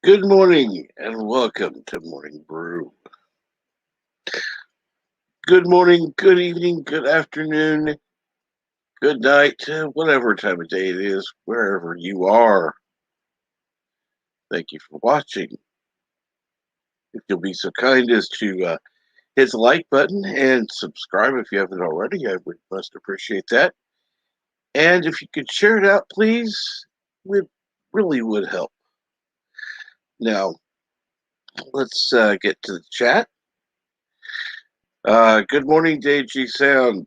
Good morning and welcome to Morning Brew. Good morning, good evening, good afternoon, good night, whatever time of day it is, wherever you are. Thank you for watching. If you'll be so kind as to hit the like button and subscribe if you haven't already, I would most appreciate that. And if you could share it out, please, it really would help. Now, let's get to the chat. Good morning, DG Sound.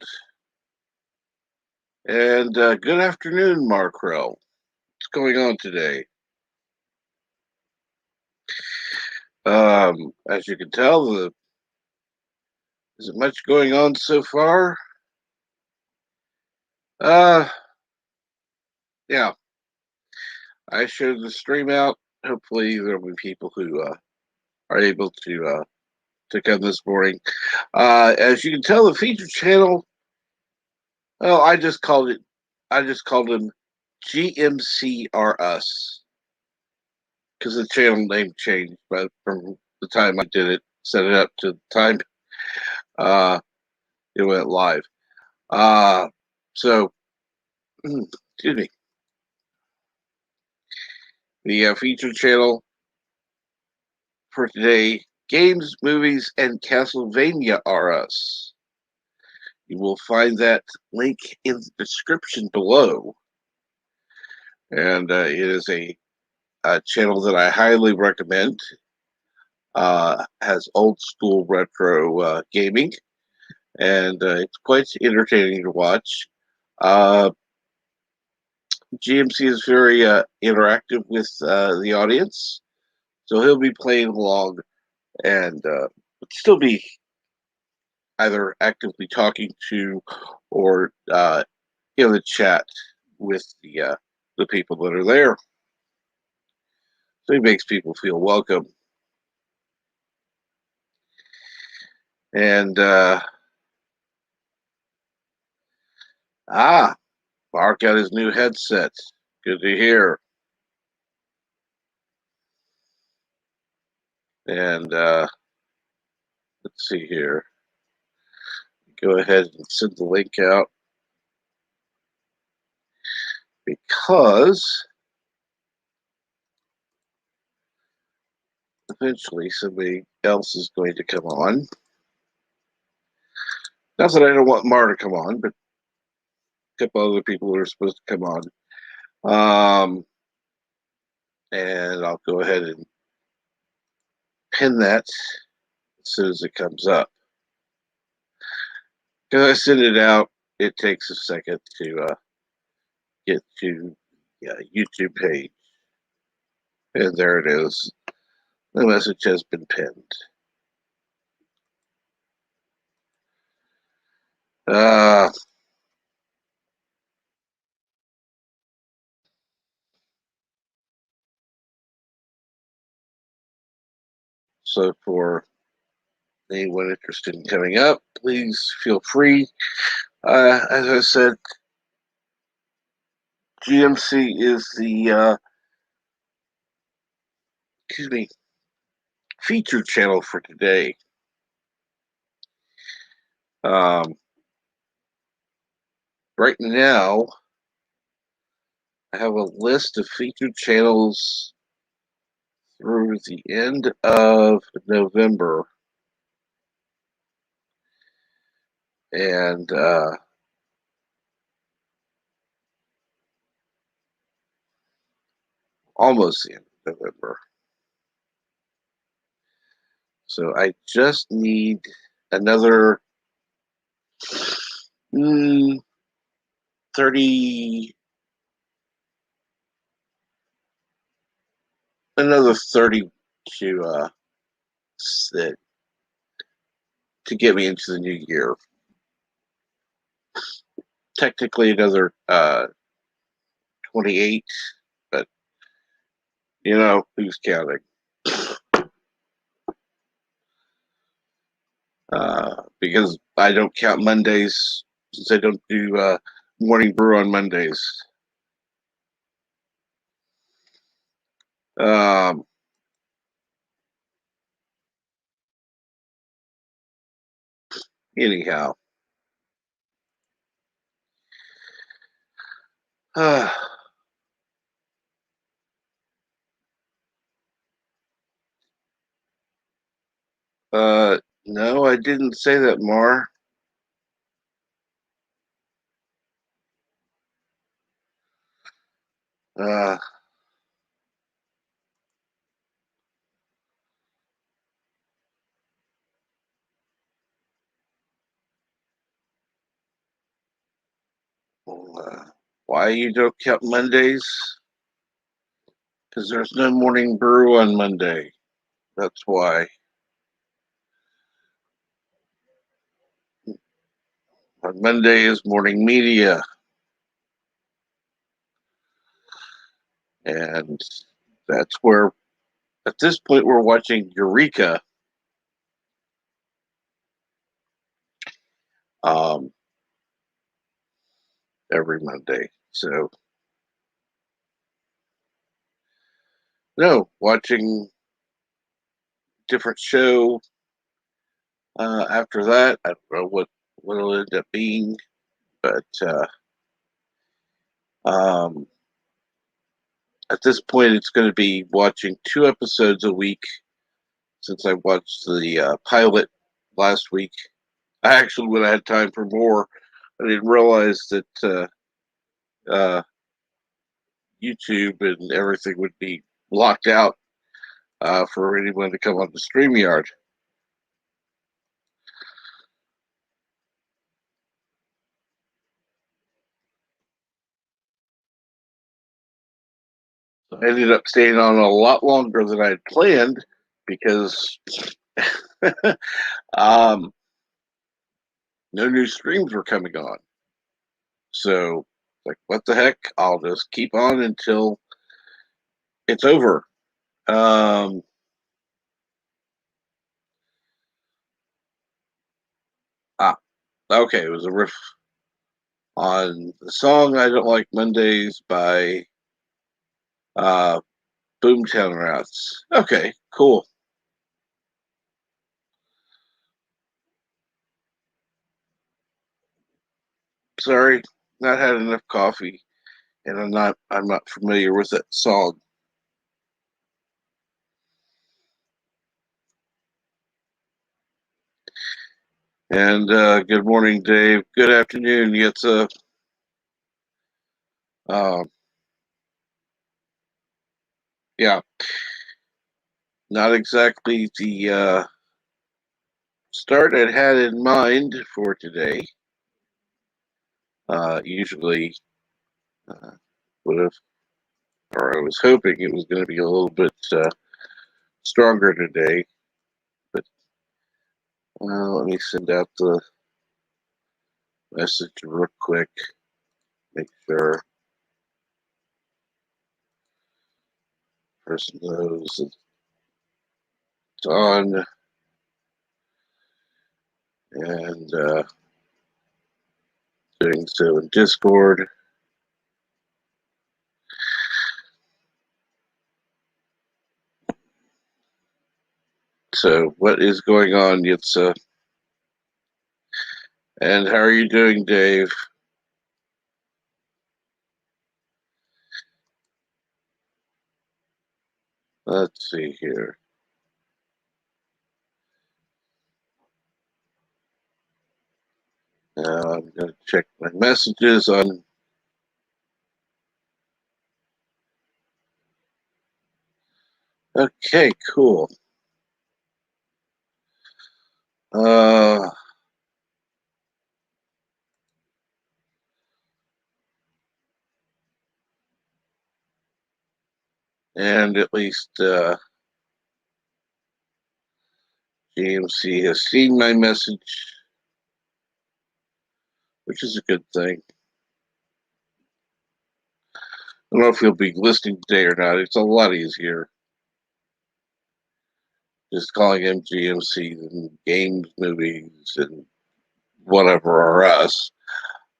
And good afternoon, Markrell. What's going on today? As you can tell, isn't much going on so far. Yeah, I showed the stream out. Hopefully, there'll be people who are able to come this morning. As you can tell, the feature channel. Oh, I just called them GMC are us because the channel name changed, but from the time I did it, set it up to the time it went live. So, excuse me. The feature channel for today, Games, Movies, and Castlevania are us. You will find that link in the description below. And it is a channel that I highly recommend. Has old school retro gaming, and it's quite entertaining to watch. GMC is very interactive with the audience, so he'll be playing along and still be either actively talking to or in the chat with the people that are there. So he makes people feel welcome. And Mark got his new headset. Good to hear. And let's see here. Go ahead and send the link out because eventually somebody else is going to come on. Not that I don't want Mar to come on, but a couple other people are supposed to come on. And I'll go ahead and pin that as soon as it comes up. Because I send it out, it takes a second to get to the YouTube page. And there it is. The message has been pinned. So for anyone interested in coming up, please feel free. As I said, GMC is the featured channel for today. Right now, I have a list of featured channels through the end of November. And almost the end of November. So I just need another 30 to get me into the new year. Technically another 28, but who's counting? Because I don't count Mondays, since I don't do Morning Brew on Mondays. Anyhow, no, I didn't say that, Mar. Uh, why you don't count Mondays? Because there's no morning brew on Monday. That's why. On Monday is morning media. And that's where, at this point, we're watching Eureka. Um, every Monday. So, no, watching different show. After that, I don't know what it'll end up being, but um, at this point, it's going to be watching 2 episodes a week since I watched the pilot last week. I actually would have had time for more. I didn't realize that uh, YouTube and everything would be blocked out for anyone to come on the StreamYard. So I ended up staying on a lot longer than I had planned because um, no new streams were coming on. So, like, what the heck? I'll just keep on until it's over. Um, ah, okay, it was a riff on the song "I Don't Like Mondays" by uh, Boomtown Rats. Okay, cool. Sorry, not had enough coffee, and I'm not familiar with that song. And good morning, Dave. Good afternoon. It's uh, yeah, not exactly the start I'd had in mind for today. Usually uh, would have, or I was hoping it was going to be a little bit stronger today. But let me send out the message real quick. Make sure person knows it's on. And doing so in Discord. So, what is going on, Yitza? And how are you doing, Dave? Let's see here. Now I'm going to check my messages on. Okay, cool. Uh, and at least GMC has seen my message, which is a good thing. I don't know if you'll be listening today or not. It's a lot easier just calling them GMC than games, movies, and whatever are us.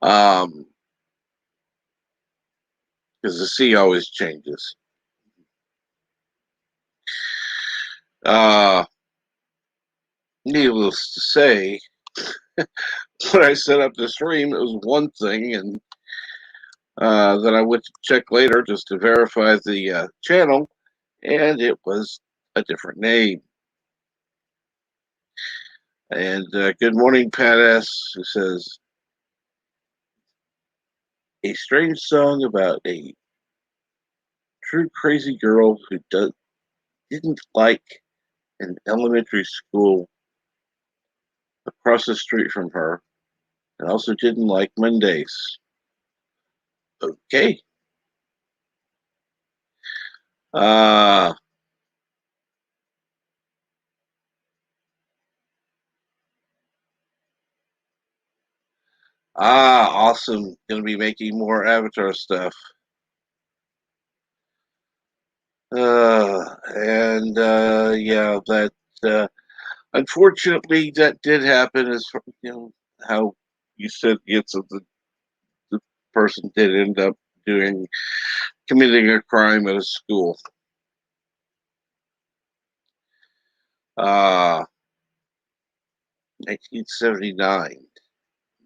Um, because the C always changes. Uh, needless to say, when I set up the stream, it was one thing, and then I went to check later just to verify the channel, and it was a different name. And good morning, Pat S., who says, a strange song about a true crazy girl who didn't like an elementary school across the street from her and also didn't like Mondays. Okay. Uh, awesome. Gonna be making more Avatar stuff. Yeah, that unfortunately that did happen. As how you said, so the person did end up committing a crime at a school. 1979.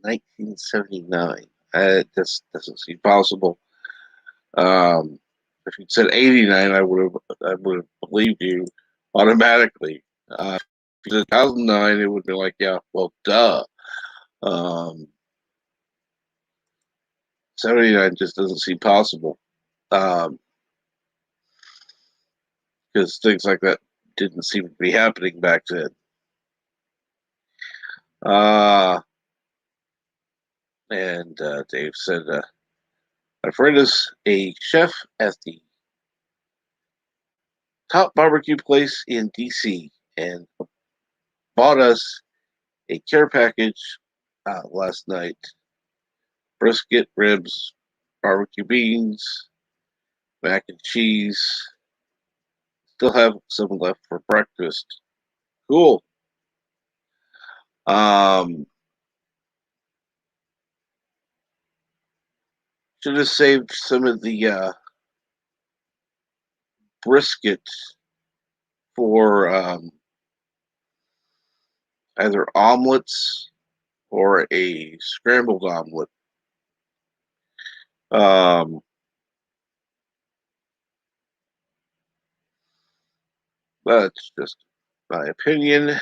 1979. It just doesn't seem possible. If you'd said 89, I would have believed you automatically. If you said 2009, it would be like, yeah, well, duh. Um, 79 just doesn't seem possible. Because things like that didn't seem to be happening back then. And Dave said, my friend is a chef at the top barbecue place in DC and bought us a care package last night. Brisket, ribs, barbecue beans, mac and cheese. Still have some left for breakfast. Cool. Should have saved some of the brisket for either omelets or a scrambled omelet. That's just my opinion.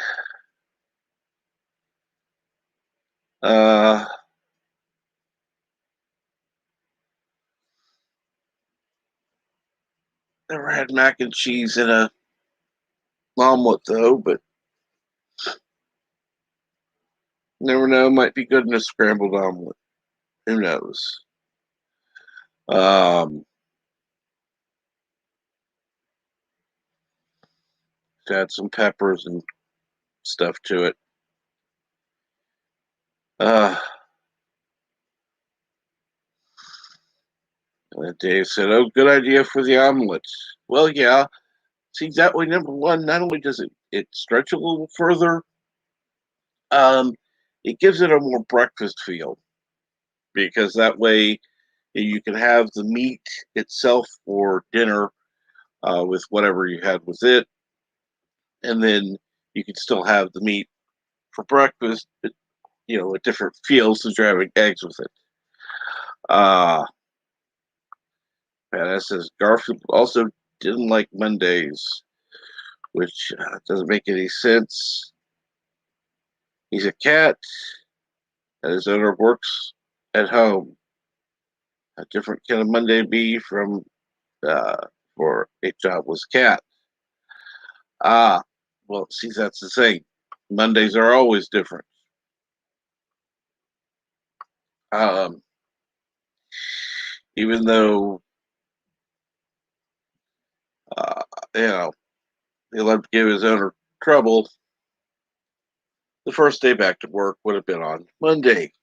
Never had mac and cheese in a omelet though, but never know. Might be good in a scrambled omelet. Who knows? Add some peppers and stuff to it. Dave said, "Oh, good idea for the omelets." Well, yeah. See, that way, number one, not only does it stretch a little further, um, it gives it a more breakfast feel because that way you can have the meat itself for dinner with whatever you had with it, and then you can still have the meat for breakfast. But, a different feel since you're having eggs with it. That says Garfield also didn't like Mondays, which doesn't make any sense. He's a cat, and his owner works at home. A different can of Monday be from for a jobless cat? Well, see, that's the thing. Mondays are always different. Um, even though uh, you know he loved to give his owner trouble, the first day back to work would have been on Monday,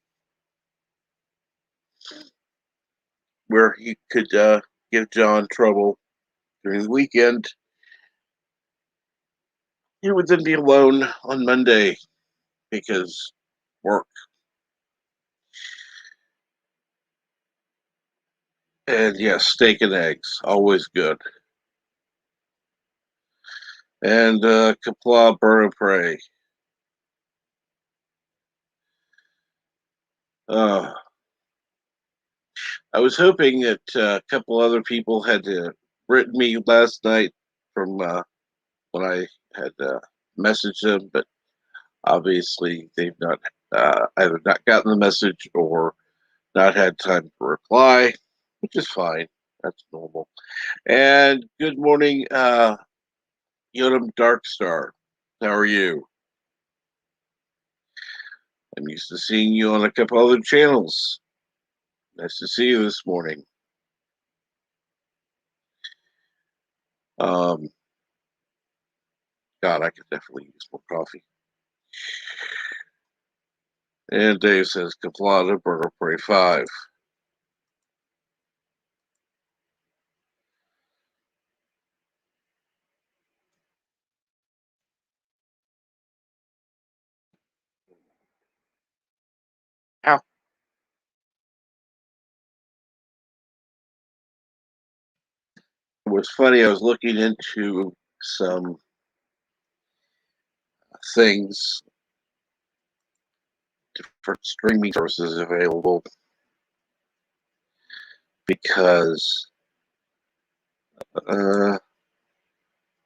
where he could give John trouble during the weekend. He would then be alone on Monday because work. And yes, steak and eggs, always good. And Kapla Burn and Pray. Uh, I was hoping that a couple other people had written me last night from when I had messaged them, but obviously they've not either not gotten the message or not had time to reply, which is fine. That's normal. And good morning, Yodam Darkstar. How are you? I'm used to seeing you on a couple other channels. Nice to see you this morning. Um, God, I could definitely use more coffee. And Dave says, Kaplana, Burger Prey 5. Ow. It was funny, I was looking into some things, different streaming services available, because I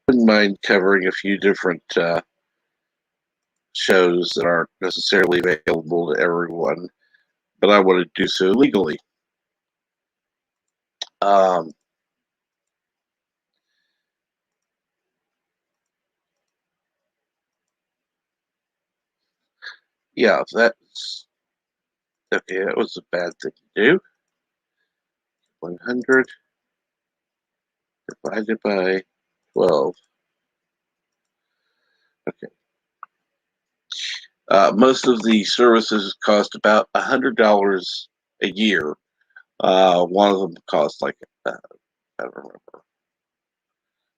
wouldn't mind covering a few different shows that aren't necessarily available to everyone, but I want to do so legally. Um, yeah, that's okay. That was a bad thing to do. 100 divided by 12. Okay. Most of the services cost about $100 a year. One of them costs like I don't remember,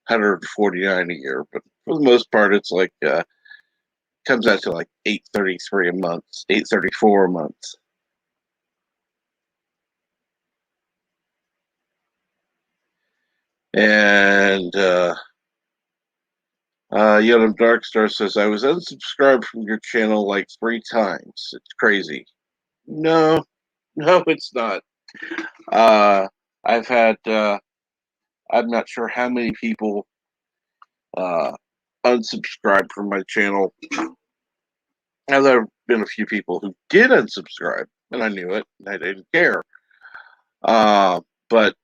149 a year, but for the most part, it's like comes out to like 833 a month, 834 a month. And Yodam Darkstar says, I was unsubscribed from your channel like 3 times. It's crazy. No, no, it's not. Uh, I've had, I'm not sure how many people uh, unsubscribed from my channel. Now, there have been a few people who did unsubscribe, and I knew it, and I didn't care. But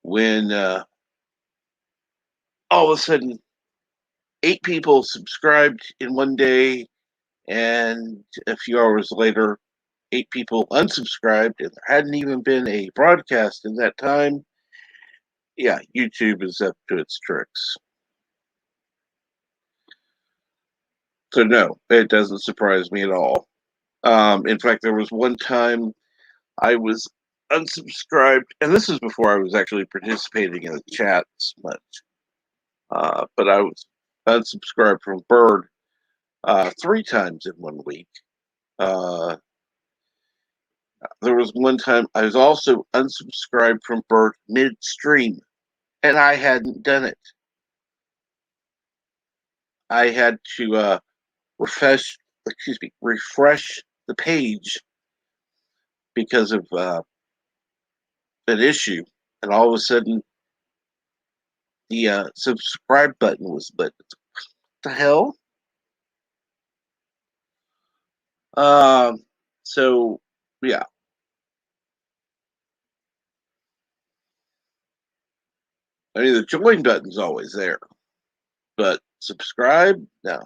when all of a sudden 8 people subscribed in one day, and a few hours later, 8 people unsubscribed, and there hadn't even been a broadcast in that time, yeah, YouTube is up to its tricks. So, no, it doesn't surprise me at all. In fact, there was one time I was unsubscribed, and this is before I was actually participating in the chats much. But I was unsubscribed from Bird 3 times in one week. There was one time I was also unsubscribed from Bird midstream, and I hadn't done it. I had to refresh the page because of an issue, and all of a sudden the subscribe button was lit. What the hell? Um, so yeah, I mean the join button's always there, but subscribe, no.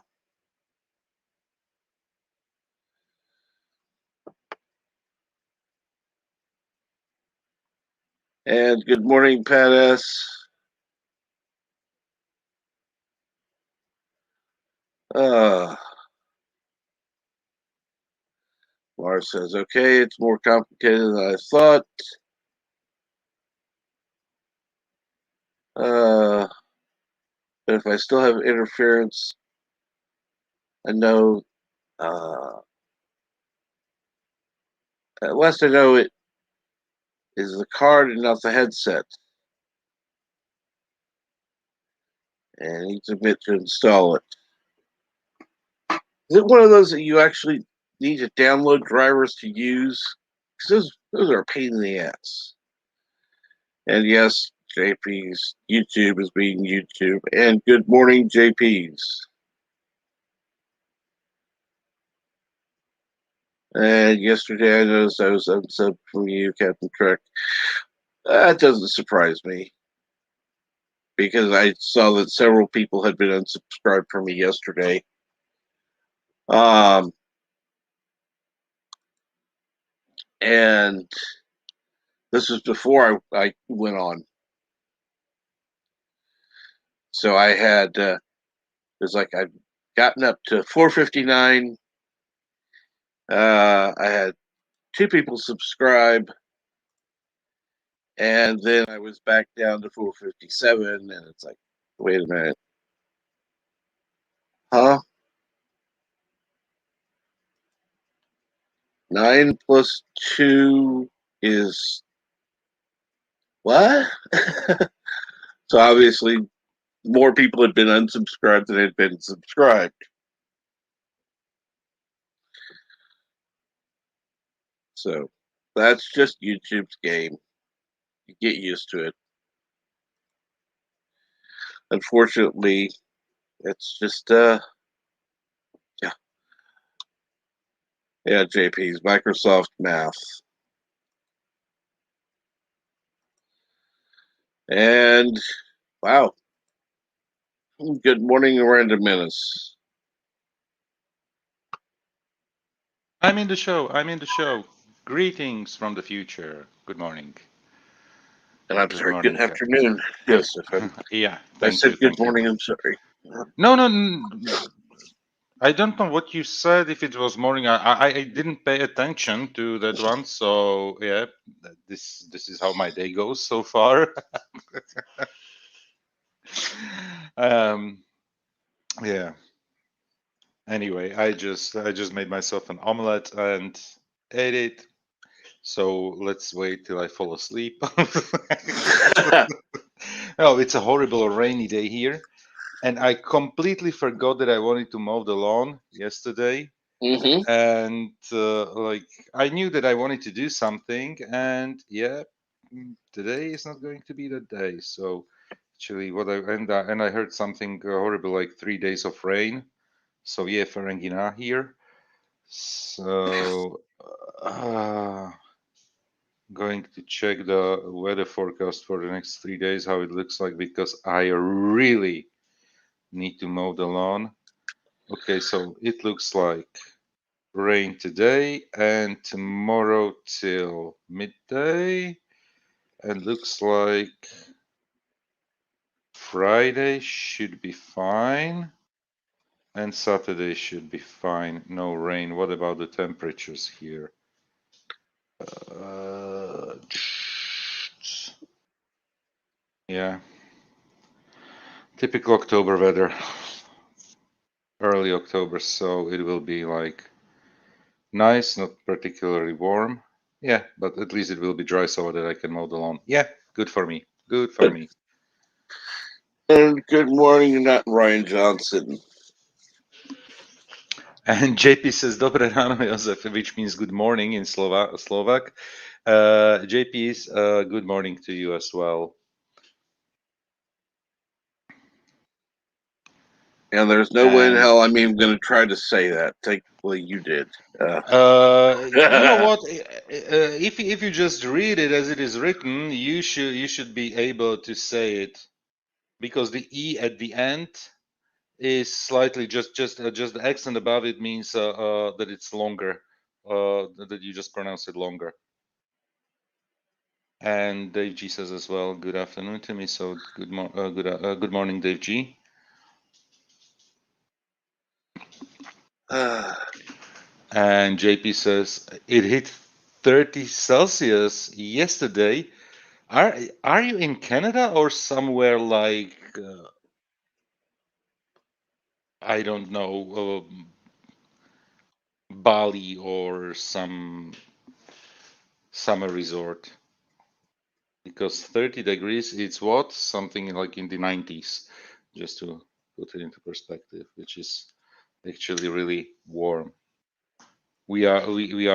And good morning, Pat S. Uh, Lars says, okay, it's more complicated than I thought. But if I still have interference, I know, at least I know it is the card and not the headset. And he needs a bit to install it. Is it one of those that you actually need to download drivers to use, because those are a pain in the ass. And yes, JP's YouTube is being YouTube. And good morning, JP's. And yesterday I noticed I was unsubbed from you, Captain Trek. That doesn't surprise me, because I saw that several people had been unsubscribed from me yesterday. Um, and this was before I went on. So I had, it was like I'd gotten up to 459. I had 2 people subscribe, and then I was back down to 457, and it's like, wait a minute. Huh? 9 plus 2 is what? So obviously, more people had been unsubscribed than had been subscribed. So that's just YouTube's game. You get used to it. Unfortunately, it's just yeah. Yeah, JP's Microsoft Math. And wow. Good morning, Miranda Menace. I'm in the show. I'm in the show. Greetings from the future. Good morning. And I'm Good sorry, good morning, Captain afternoon. Trek. Yes, if Yeah, I thank said you, good thank you. morning, I'm sorry. No, no, I don't know what you said. If it was morning, I didn't pay attention to that one. So yeah, this is how my day goes so far. um, yeah. Anyway, I just made myself an omelette and ate it. So let's wait till I fall asleep. Oh, it's a horrible rainy day here, and I completely forgot that I wanted to mow the lawn yesterday. Mm-hmm. And like I knew that I wanted to do something, and yeah, today is not going to be the day. So actually, what I heard something horrible like 3 days of rain. So yeah, Ferengina here. So going to check the weather forecast for the next 3 days, how it looks like, because I really need to mow the lawn. Okay, so it looks like rain today and tomorrow till midday, and looks like Friday should be fine and Saturday should be fine. No rain. What about the temperatures here? Uh, yeah, typical October weather, early October, so it will be like nice, not particularly warm. Yeah, but at least it will be dry so that I can mow the lawn. Yeah, good for me. Good for me. And good morning, not Ryan Johnson. And JP says Dobre ráno, Jozef, which means good morning in Slovak. JP is good morning to you as well. And there's no way in And hell I'm even going to try to say that. Thankfully, you did. you know what? If you just read it as it is written, you should be able to say it, because the e at the end is slightly just the accent above it means that it's longer, that you just pronounce it longer. And Dave G says as well, good afternoon to me. So good morning, Dave G. And JP says it hit 30 Celsius yesterday. Are you in Canada or somewhere like I don't know, Bali or some summer resort? Because 30 degrees, it's what? Something like in the 90s, just to put it into perspective, which is actually really warm. we are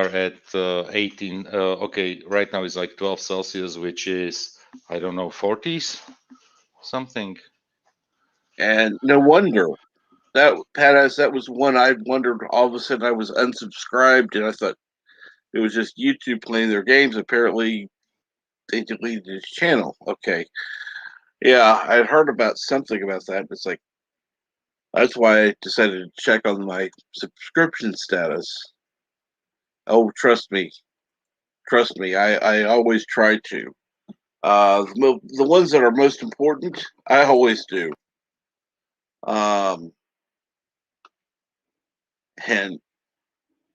at 18. Okay, right now it's like 12 Celsius, which is, I don't know, 40s something. And no wonder that that was one I wondered. All of a sudden, I was unsubscribed, and I thought it was just YouTube playing their games. Apparently, they deleted his channel. Okay, yeah, I'd heard about something about that. It's like that's why I decided to check on my subscription status. Oh, trust me. I always try to. The ones that are most important, I always do. Um, and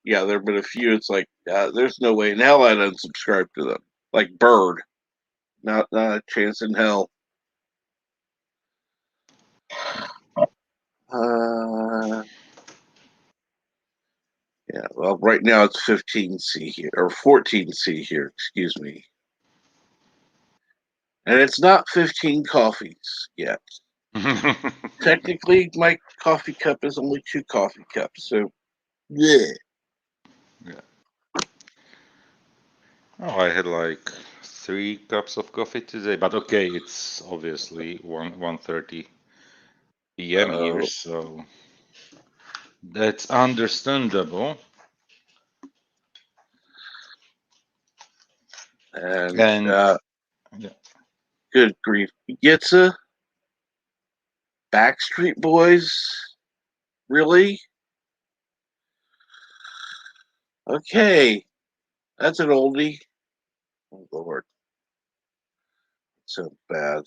yeah, there have been a few. It's like there's no way in hell I'd unsubscribe to them. Like Bird, not a chance in hell. Uh, yeah. Well, right now it's 15C here or 14C here. Excuse me. And it's not 15 coffees yet. Technically, my coffee cup is only 2 coffee cups. So, yeah. Yeah. Oh, I had like 3 cups of coffee today, but okay, it's obviously 1:30 p.m. here, Uh, so that's understandable. and And yeah. good grief, Gitza, Backstreet Boys, really? Okay, that's an oldie. Oh Lord, so bad.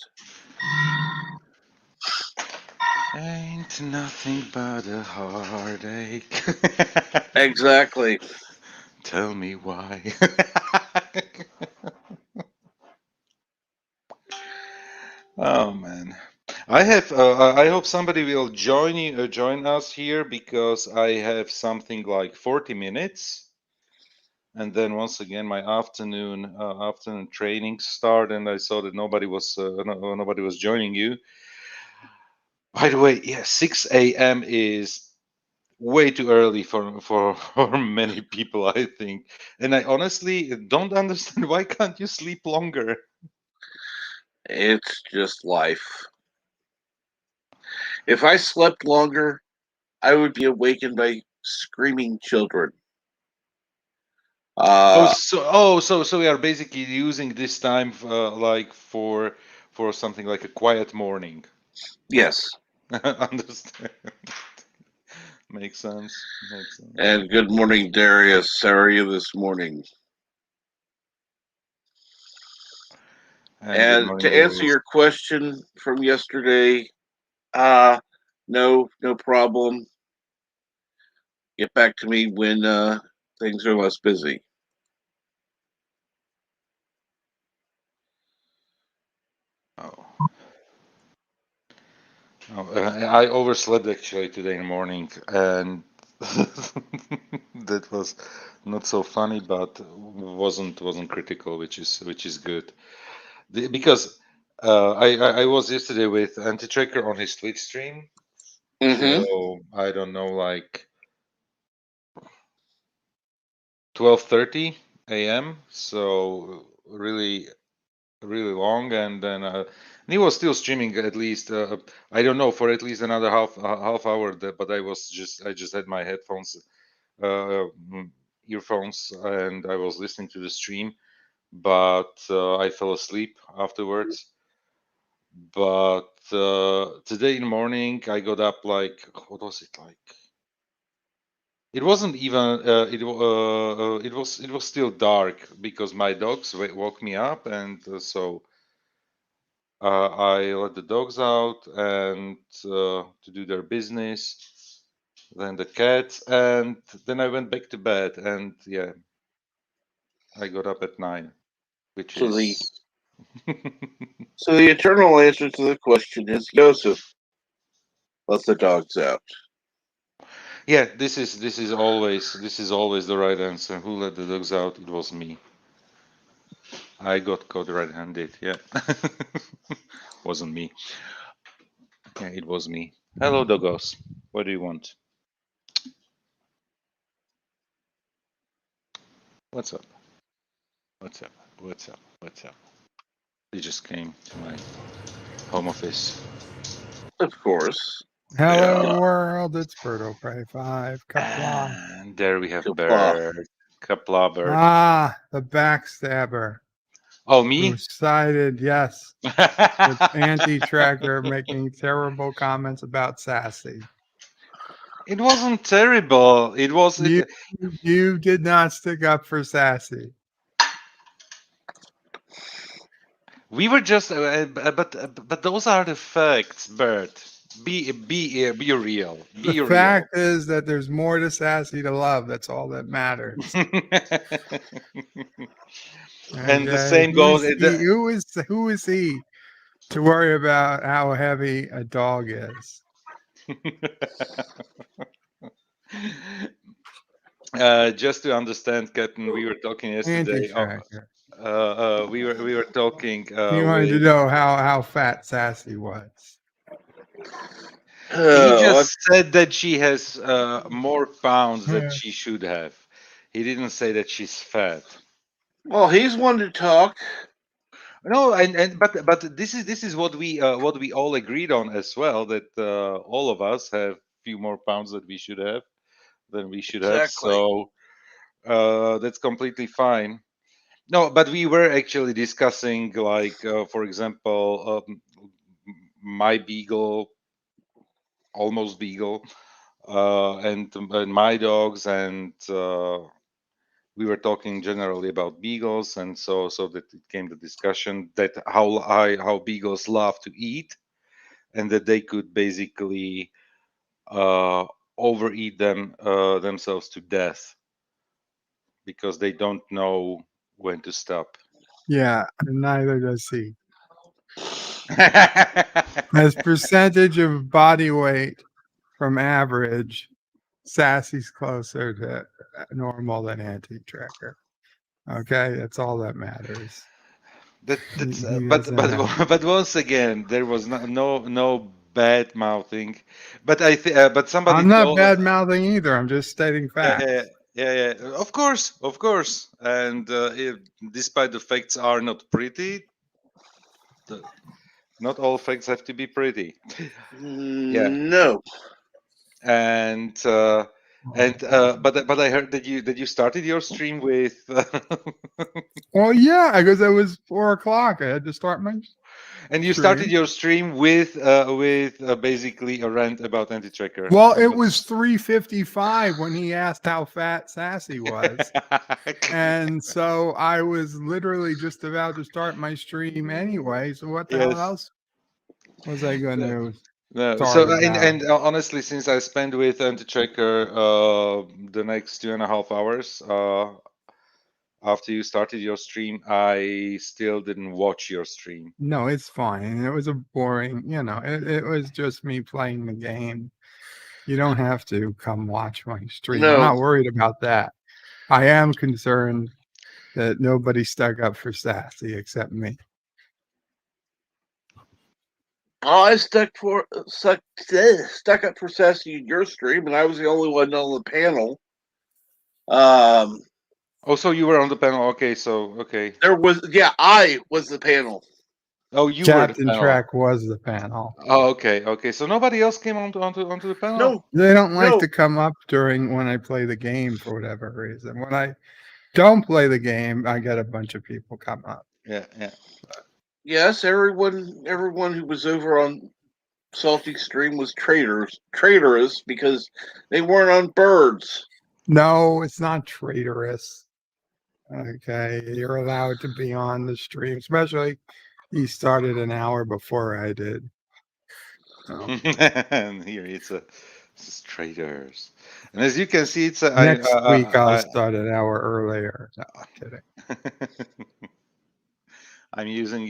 Ain't nothing but a heartache. Exactly. Tell me why. Oh man. I hope somebody will join us here because I have something like 40 minutes, and then once again my afternoon training start, and I saw that nobody was joining you. By the way, yeah, 6 a.m. is way too early for many people, I think. And I honestly don't understand why can't you sleep longer? It's just life. If I slept longer, I would be awakened by screaming children. Oh, Uh, so we are basically using this time like for something like a quiet morning. yes. Understand? Makes sense. Makes sense. And good morning, Darius. How are you this morning? And good And morning, to answer Lewis. your question from yesterday, uh, no problem. Get back to me when things are less busy. Oh. Oh, I overslept actually today in the morning, and that was not so funny, but wasn't critical, which is good. Because I was yesterday with Anti-Tracker on his Twitch stream Mm-hmm. till I don't know, like 12:30 a.m. So really long, and then he was still streaming at least I don't know, for at least another half hour. But I just had my headphones, mm, earphones, and I was listening to the stream. But I fell asleep afterwards. But today in the morning, I got up like, what was it like? It wasn't even. It was still dark because my dogs woke me up, and so I let the dogs out and to do their business. Then the cats, and then I went back to bed. And yeah, I got up at 9, which So the is. so the eternal answer to the question is Joseph. Let the dogs out. Yeah, this is always the right answer. Who let the dogs out? It was me. I got caught red-handed. Yeah, wasn't me. Yeah, it was me. Hello, doggos. What do you want? What's up? What's up? What's up? What's up? You just came to my home office. Of course. Hello Yeah. world, it's Birdo Prey 5, Kapla. And there we have Kapla. Bird. Kapla Bird. Ah, the backstabber Oh, who me? sided, yes, with anti-tracker making terrible comments about Sassy. It wasn't terrible. It was. You did not stick up for Sassy. We were just. But those are the facts, Bert. Be real. The Be real. fact is that there's more to Sassy to love. That's all that matters. And the Okay? same goes. Who is he to worry about how heavy a dog is? Just to understand, Captain, we were talking yesterday. Anti-tracker. We were talking. He wanted to know how fat Sassy was. He just said that she has more pounds than Yeah. she should have. He didn't say that she's fat. Well, he's one to talk. No, but this is what we all agreed on as well, that all of us have few more pounds that we should have than we should have. Exactly. So that's completely fine. No, but we were actually discussing, like, for example, my beagle, almost beagle, and my dogs, and we were talking generally about beagles, and so that it came to discussion that how beagles love to eat, and that they could basically overeat themselves to death because they don't know when to stop. Yeah, and neither does he. As percentage of body weight from average, Sassy's closer to normal than anti-tracker. Okay, that's all that matters. But once again, there was no bad mouthing. But but somebody I'm not told. bad mouthing either. I'm just stating facts. Yeah. Of course. And despite the facts are not pretty, not all facts have to be pretty. Yeah. No. And but I heard that you started your stream with. Well, yeah, because it was 4:00. I had to start my. And you started your stream with basically a rant about anti-tracker. Well, it was 3:55 when he asked how fat Sassy was. And so I was literally just about to start my stream anyway. So what the hell else was I going to No. talk So about? and honestly, since I spent with anti-tracker the next 2.5 hours after you started your stream, I still didn't watch your stream. No, it's fine. It was a boring, it was just me playing the game. You don't have to come watch my stream. I'm No. not worried about that. I am concerned that nobody stuck up for Sassy except me. I stuck up for Sassy in your stream, and I was the only one on the panel. Oh, so you were on the panel? Okay, so okay. I was the panel. Oh, you Captain were the panel. Track was the panel. Oh, okay. So nobody else came onto the panel? No. They don't like to come up when I play the game for whatever reason. When I don't play the game, I get a bunch of people come up. Yeah. Yes, everyone who was over on Salty's stream was traitorous because they weren't on birds. No, it's not traitorous. Okay, you're allowed to be on the stream, especially he started an hour before I did. Oh. And here it's traitors. And as you can see, it's next week I'll start an hour earlier. No, I'm kidding. I'm using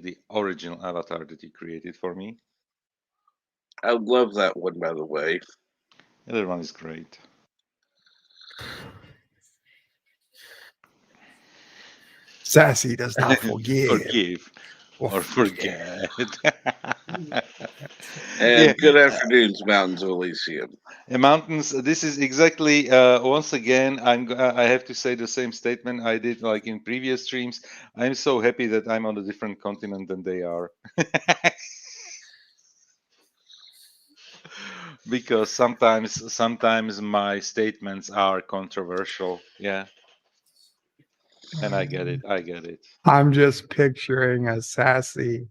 the original avatar that you created for me. I love that one, by the way. The other one is great. Sassy does not forgive. Or forget. Yeah, And good afternoons, Mountains of Elysium. mountains. This is exactly once again. I have to say the same statement I did like in previous streams. I'm so happy that I'm on a different continent than they are. Because sometimes my statements are controversial. Yeah, and I get it. I get it. I'm just picturing a sassy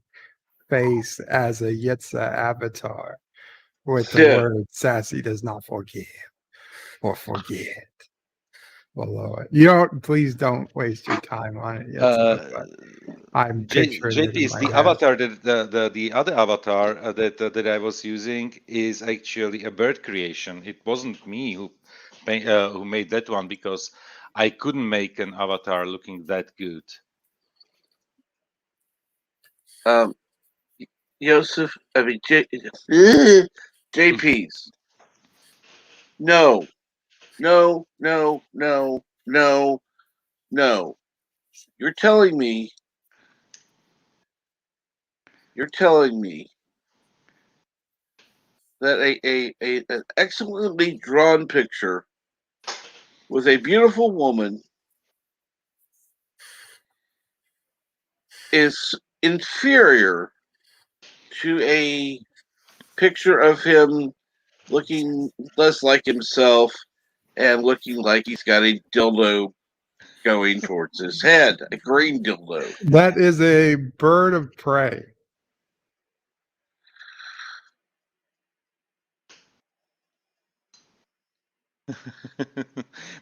face as a Yitza avatar with the Yeah. word sassy does not forgive or forget below it. You don't, please don't waste your time on it, Yitza, Uh, but I'm picturing it JP in is my the head. avatar that the other avatar that I was using is actually a bird creation. It wasn't me who made that one because I couldn't make an avatar looking that good. Um, Joseph, I mean, JP's. No, no, no, no, no, no. You're telling me, you're telling me that an excellently drawn picture with a beautiful woman is inferior to a picture of him looking less like himself and looking like he's got a dildo going towards his head, a green dildo. That is a bird of prey.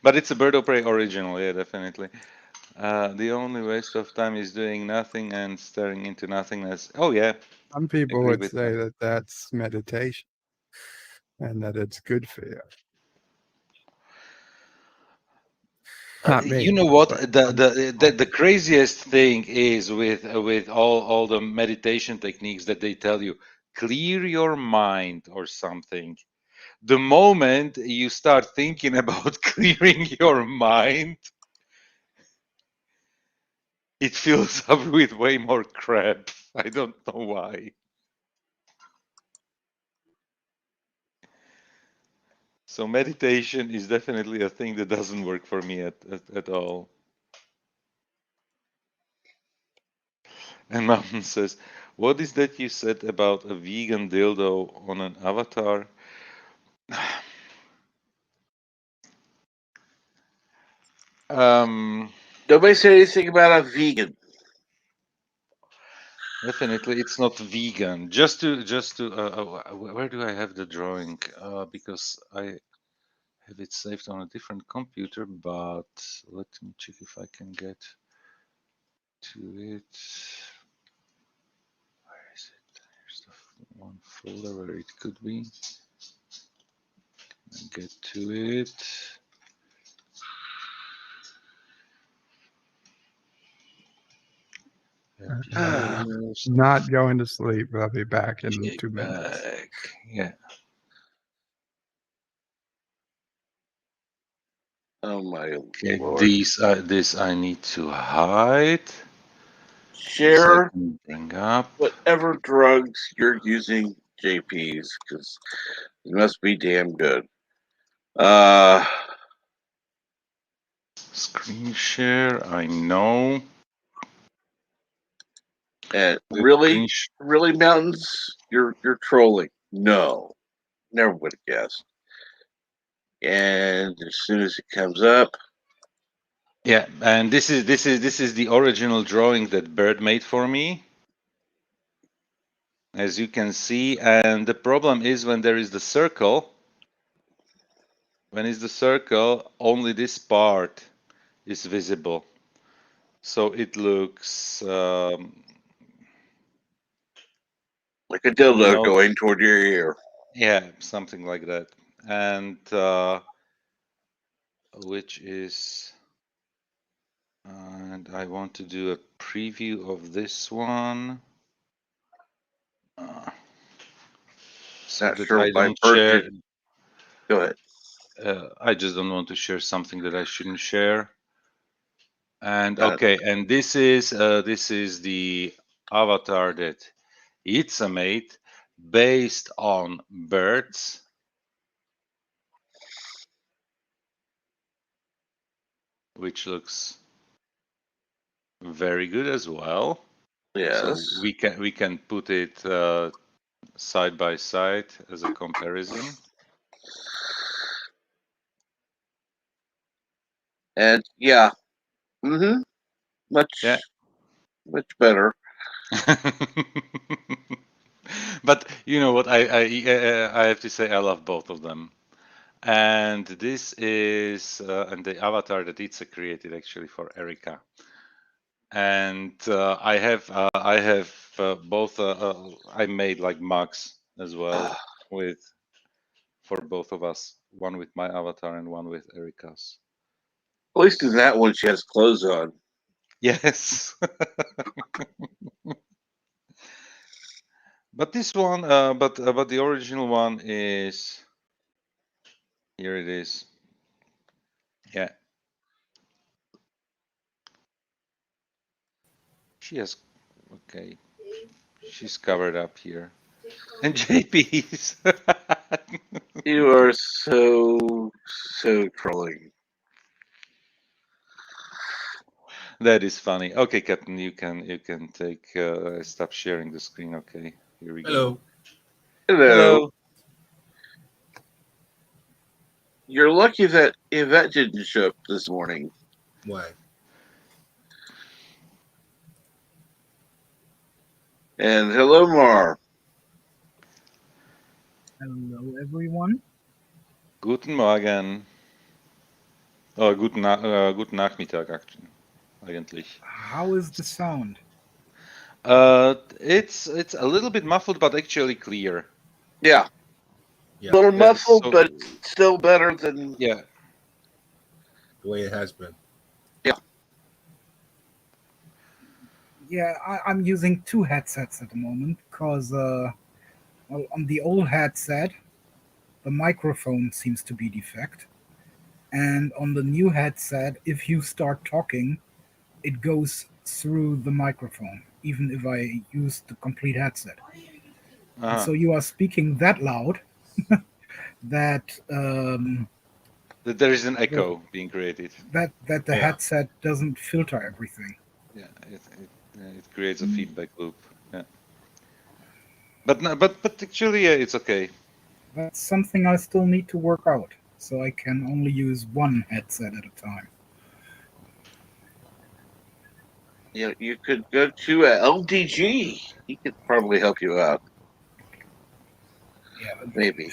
But it's a bird of prey original, yeah, definitely. The only waste of time is doing nothing and staring into nothingness. Oh yeah, Some people agree would with say that. that that's meditation and that it's good for you. Not You me, know what? but The craziest thing is with all the meditation techniques that they tell you, clear your mind or something. The moment you start thinking about clearing your mind, it fills up with way more crap. I don't know why. So meditation is definitely a thing that doesn't work for me at all. And Mountain says, what is that you said about a vegan dildo on an avatar? Um, Nobody said anything about a vegan. Definitely, it's not vegan. Just to where do I have the drawing? Because I have it saved on a different computer, but let me check if I can get to it. Where is it? Here's the one folder where it could be. Get to it. Happy uh, videos. not going to sleep. I'll be back in Check 2 minutes. back. Yeah. Oh my Okay. lord. This I need to hide. This I Share can bring up. whatever drugs you're using, JP's, because it must be damn good. Uh, Screen share, I know. and The really, screen sh- really, Mountains, you're trolling. No, never would have guessed. And as soon as it comes up, yeah, and this is the original drawing that Bird made for me, as you can see. And the problem is when there is the circle. When it's the circle, only this part is visible. So it looks, like a dildo no, going toward your ear. yeah, something like that. And which is, and I want to do a preview of this one. Uh, so Not that sure I why don't Bert share. did. Go ahead. I just don't want to share something that I shouldn't share. And Uh, okay, and this is the avatar that It's a mate based on birds, which looks very good as well. So Yes. we can put it side by side as a comparison. And yeah. Mm-hmm. Yeah. Much better. But you know what? I have to say I love both of them. And this is and the avatar that Itza created actually for Erica. And I have both. I made like mugs as well with for both of us. One with my avatar and one with Erica's. At least in that one, she has clothes on. Yes. But this one, but the original one is here. It is. Yeah. She has. Okay. She's covered up here. And JP's. You are so trolling. That is funny. Okay, Captain, you can take stop sharing the screen. Okay, here we Hello. go. Hello. Hello. You're lucky that Yvette didn't show up this morning. Why? And hello, Mar. Hello, everyone. Guten Morgen. Oh, guten Nachmittag, eigentlich. How is the sound? It's a little bit muffled, but actually clear. Yeah. Yeah. A little Yeah, muffled, so- but still better than. Yeah. The way it has been. Yeah, I'm using two headsets at the moment because well, on the old headset, the microphone seems to be defect. And on the new headset, if you start talking, it goes through the microphone, even if I use the complete headset. And so you are speaking that loud that That there is an echo being created. that the Yeah. headset doesn't filter everything. Yeah, it creates a feedback loop. Yeah. But actually, yeah, it's okay. That's something I still need to work out, so I can only use one headset at a time. You could go to LDG. He could probably help you out. Yeah, Maybe.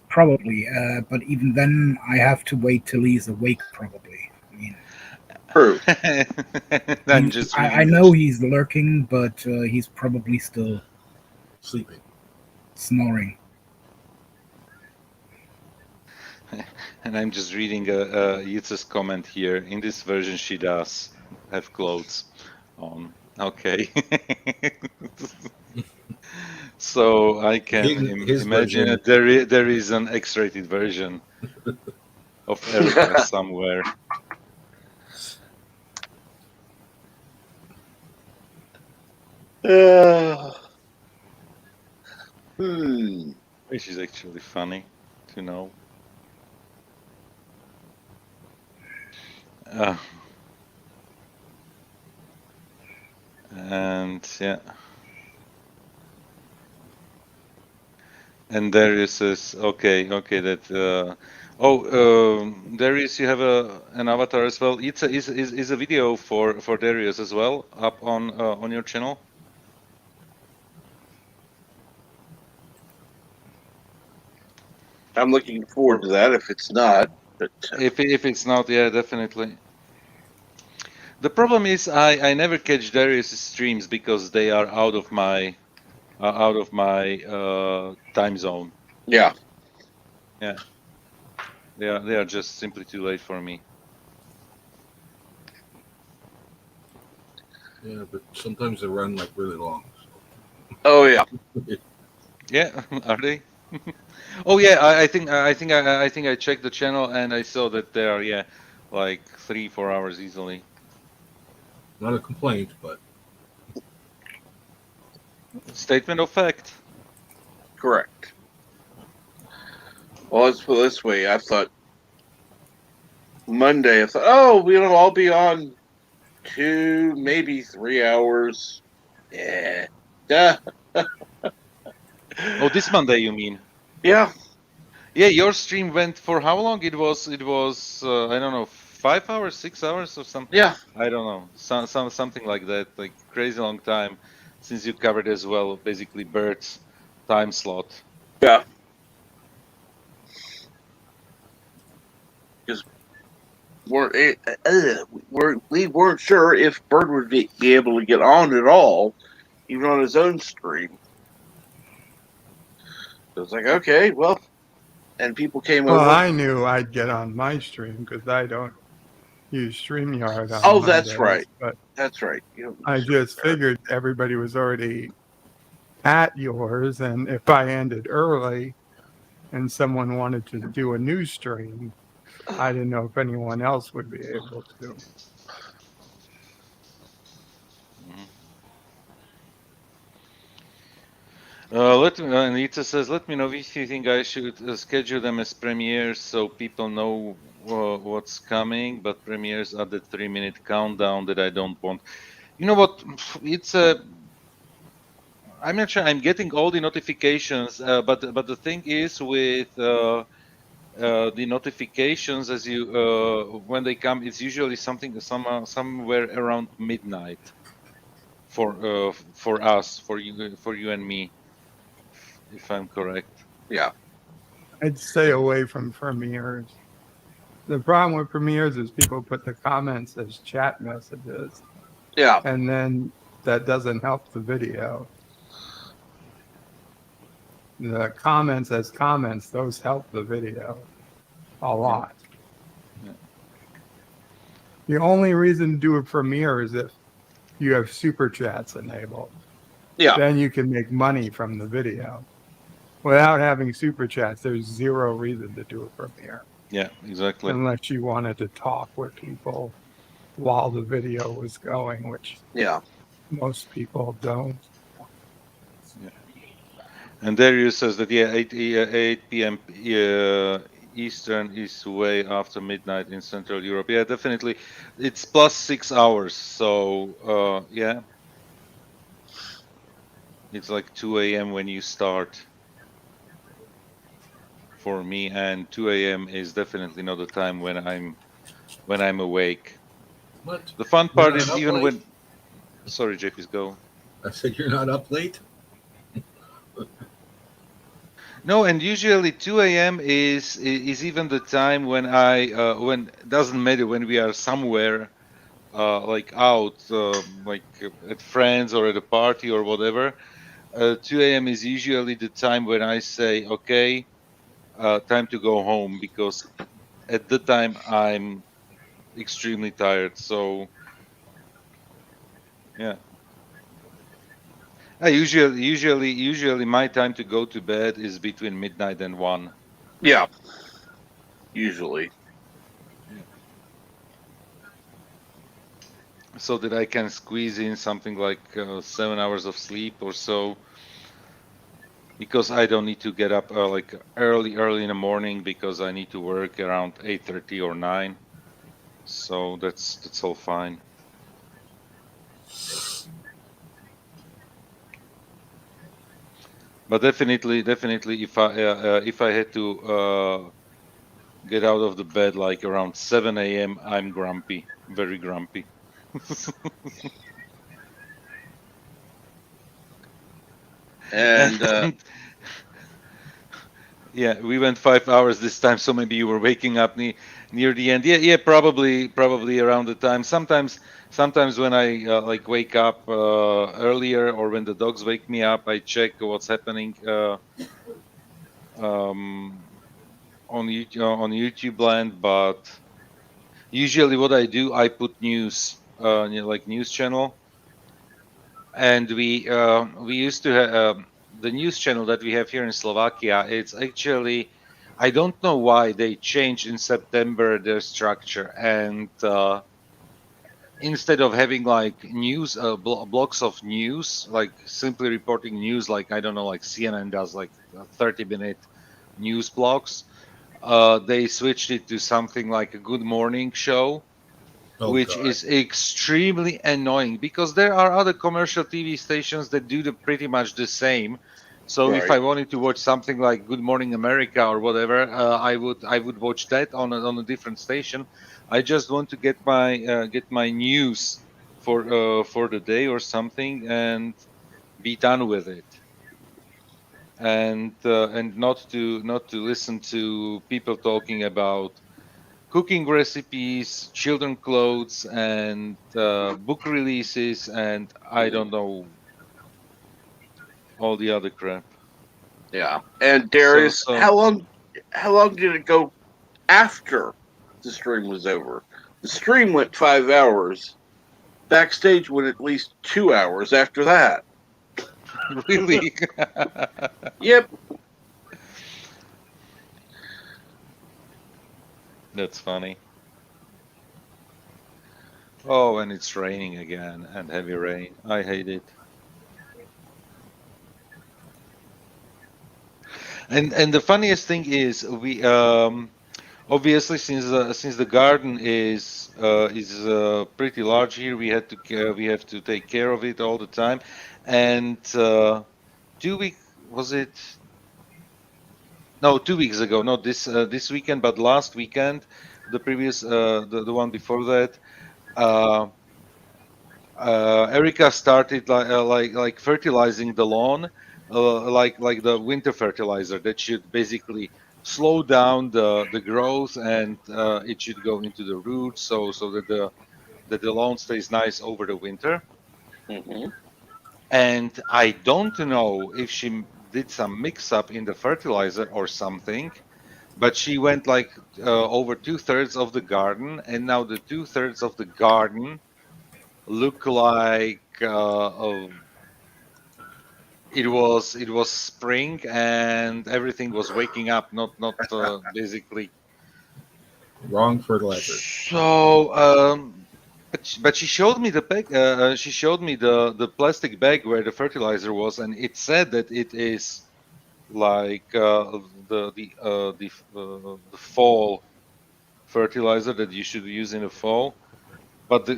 probably. But even then, I have to wait till he's awake. Probably. I mean, True. I'm just reading. I know he's lurking, but he's probably still Sleeping. snoring. And I'm just reading Yitza's comment here. In this version, she does have clothes on. Okay. So I can His imagine version. that there is an X-rated version of Erica somewhere. Which is actually funny to know. And yeah. And Darius says, okay, that. Darius, you have an avatar as well. It's is a video for Darius as well up on your channel. I'm looking forward to that if it's not. But If it's not, yeah, definitely. The problem is I never catch Darius' streams because they are out of my time zone. yeah. Yeah, they are just simply too late for me. Yeah, but sometimes they run like really long. Oh yeah. Yeah, are they? Oh yeah, I think I checked the channel and I saw that they are like 3-4 hours easily. Not a complaint, but Statement of fact. Correct. Well, let's put it this way. I thought Monday, I thought, oh, I'll be on 2, maybe 3 hours. Yeah. Duh. Oh, this Monday, you mean? Yeah. Yeah, your stream went for how long? It was I don't know, 5 hours, 6 hours or something. Yeah. I don't know, something like that, like crazy long time, since you covered as well, basically Bert's time slot. Yeah. Because we weren't sure if Bird would be able to get on at all, even on his own stream. So it's like, okay, well, and people came Well, over. I knew I'd get on my stream because I don't use StreamYard on Oh, Mondays. that's right. But That's right. I just figured everybody was already at yours, and if I ended early and someone wanted to do a new stream, I didn't know if anyone else would be able to. Anita says, let me know if you think I should schedule them as premieres so people know what's coming, but premieres are the 3-minute countdown that I don't want. You know what? It's I'm not sure. I'm getting all the notifications, but the thing is with the notifications as you when they come, it's usually somewhere around midnight for us, for you and me, if I'm correct. Yeah. I'd stay away from premieres. The problem with premieres is people put the comments as chat messages, Yeah. and then that doesn't help the video. The comments as comments, those help the video a lot. Yeah. The only reason to do a premiere is if you have super chats enabled. Yeah. Then you can make money from the video. Without having super chats, there's zero reason to do a premiere. Yeah, exactly. Unless you wanted to talk with people while the video was going, which most people don't. Yeah. And Darius says that 8 p.m. Eastern is way after midnight in Central Europe. Yeah, definitely, it's plus 6 hours. So yeah, it's like 2 a.m. when you start for me, and 2 a.m. is definitely not the time when I'm awake. What? The fun You're part not is up even late? when. Sorry, JP's go. I said you're not up late. No, and usually 2 a.m. is even the time when when doesn't matter when we are somewhere like out like at friends or at a party or whatever. 2 a.m. is usually the time when I say, okay, time to go home, because at the time I'm extremely tired. So yeah. Usually my time to go to bed is between midnight and 1. Yeah. Usually. Yeah. So that I can squeeze in something like 7 hours of sleep or so, because I don't need to get up like early in the morning, because I need to work around 8:30 or 9. So that's all fine. But definitely, if I had to get out of the bed like around 7 a.m., I'm grumpy, very grumpy. And yeah, we went 5 hours this time, so maybe you were waking up near the end. Yeah, probably around the time. Sometimes when I like wake up earlier, or when the dogs wake me up, I check what's happening on YouTube land. But usually, what I do, I put news, like news channel, and we used to have the news channel that we have here in Slovakia. It's actually, I don't know why they changed in September their structure, and instead of having like news blocks of news, like simply reporting news, like I don't know, like CNN does like 30-minute news blocks, they switched it to something like a good morning show, Oh which God. is extremely annoying because there are other commercial TV stations that do pretty much the same. So if I Right. wanted to watch something like Good Morning America or whatever, I would watch that on a different station. I just want to get my news for the day or something and be done with it, and not to listen to people talking about cooking recipes, children clothes, and book releases, and I don't know all the other crap. Yeah. And So Darius, so how long did it go after the stream was over? The stream went 5 hours. Backstage went at least 2 hours after that. really, Yep. that's funny. Oh, and it's raining again and heavy rain. I hate it. And the funniest thing is we obviously since the garden is pretty large here, we have to take care of it all the time, and 2 week was it? No, 2 weeks ago, not this weekend, but last weekend, the previous the one before that. Uh, Erica started like fertilizing the lawn, like the winter fertilizer that should basically slow down the growth, and it should go into the roots, so that the lawn stays nice over the winter. Hmm. And I don't know if she did some mix up in the fertilizer or something, but she went like over 2/3 of the garden, and now the 2/3 of the garden look like it was spring and everything was waking up, not basically. Wrong fertilizer. So but she showed me the bag. She showed me the plastic bag where the fertilizer was, and it said that it is like the fall fertilizer that you should use in the fall. But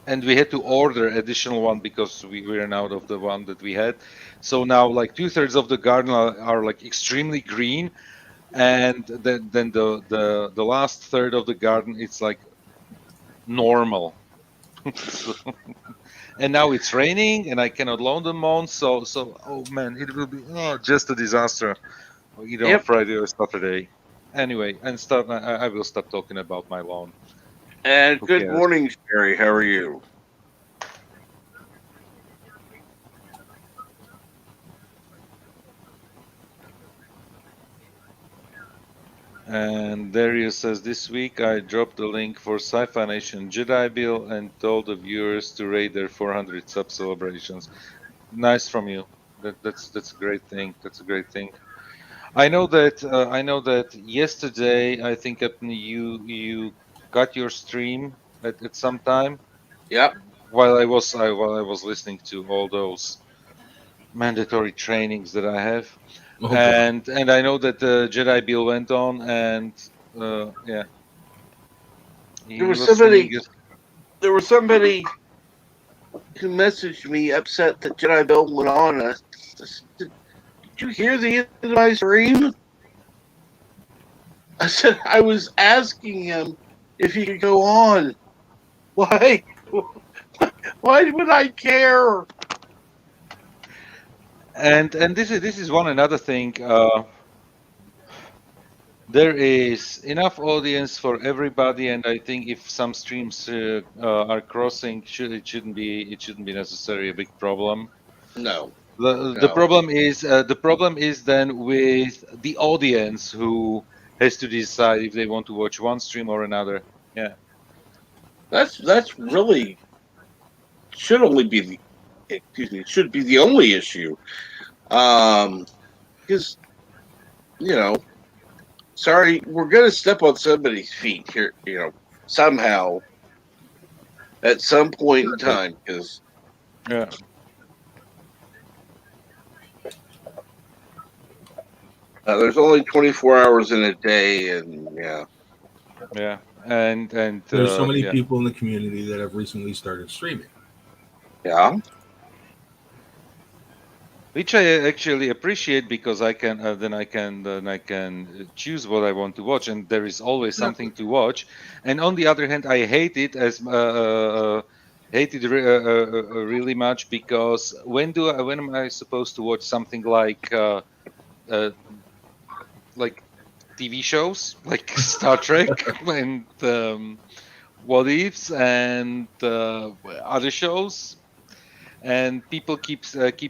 and we had to order additional one because we ran out of the one that we had. So now like 2/3 of the garden are like extremely green, and then the last third of the garden it's like normal. So, and now it's raining and I cannot lawn the lawn, so oh man, it will be just a disaster either on Yep. Friday or Saturday. Anyway, and start I will stop talking about my lawn. And Who good cares? morning, Sherry. How are you? And Darius says, this week I dropped the link for Sci-Fi Nation Jedi Bill and told the viewers to rate their 400 sub celebrations. Nice from you. That's a great thing. That's a great thing. I know that yesterday I think you got your stream at some time Yep. while I was listening to all those mandatory trainings that I have. Oh God. And I know that Jedi Bill went on, and yeah, There he was was streaming somebody. it. There was somebody who messaged me upset that Jedi Bill went on. And I said, "Did you hear the end of my stream?" I said, "I was asking him if he could go on. Why? Why would I care?" And this is one another thing. There is enough audience for everybody, and I think if some streams are crossing, it shouldn't be necessarily a big problem. No. The No. problem is then with the audience who has to decide if they want to watch one stream or another. Yeah. That's really should only be the excuse me should be the only issue. Because you know, sorry, we're gonna step on somebody's feet here. Somehow. at some point in time, because Yeah. there's only 24 hours in a day, and Yeah. And There's so many yeah. people in the community that have recently started streaming. yeah. Which I actually appreciate because I can then I can choose what I want to watch, and there is always something to watch. And on the other hand, I hate it really much because when am I supposed to watch something uh, like TV shows like Star Trek and What Ifs and other shows? And people keep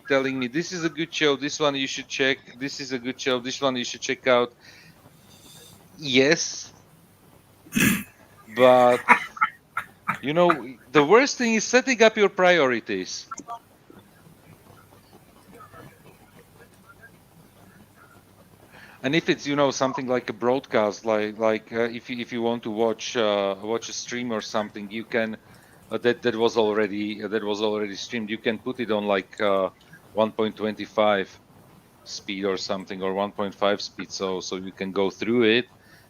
telling me this is a good show, this one you should check, this is a good show, this one you should check out. Yes, but the worst thing is setting up your priorities. And if it's something like a broadcast, like if you want to watch a stream or something, you can that was already streamed, you can put it on like 1.25 speed or something, or 1.5 speed, so you can go through it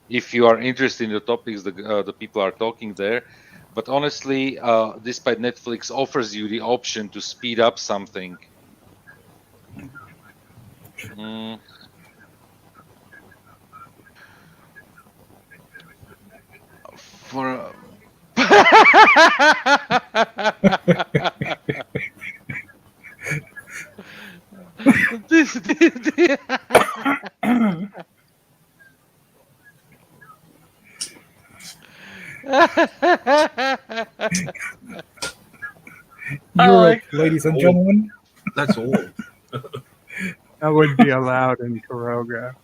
if you are interested in the topics the people are talking there. But honestly, despite Netflix offers you the option to speed up something, for this, Europe, ladies and gentlemen. That's old. That would be allowed in Karoga.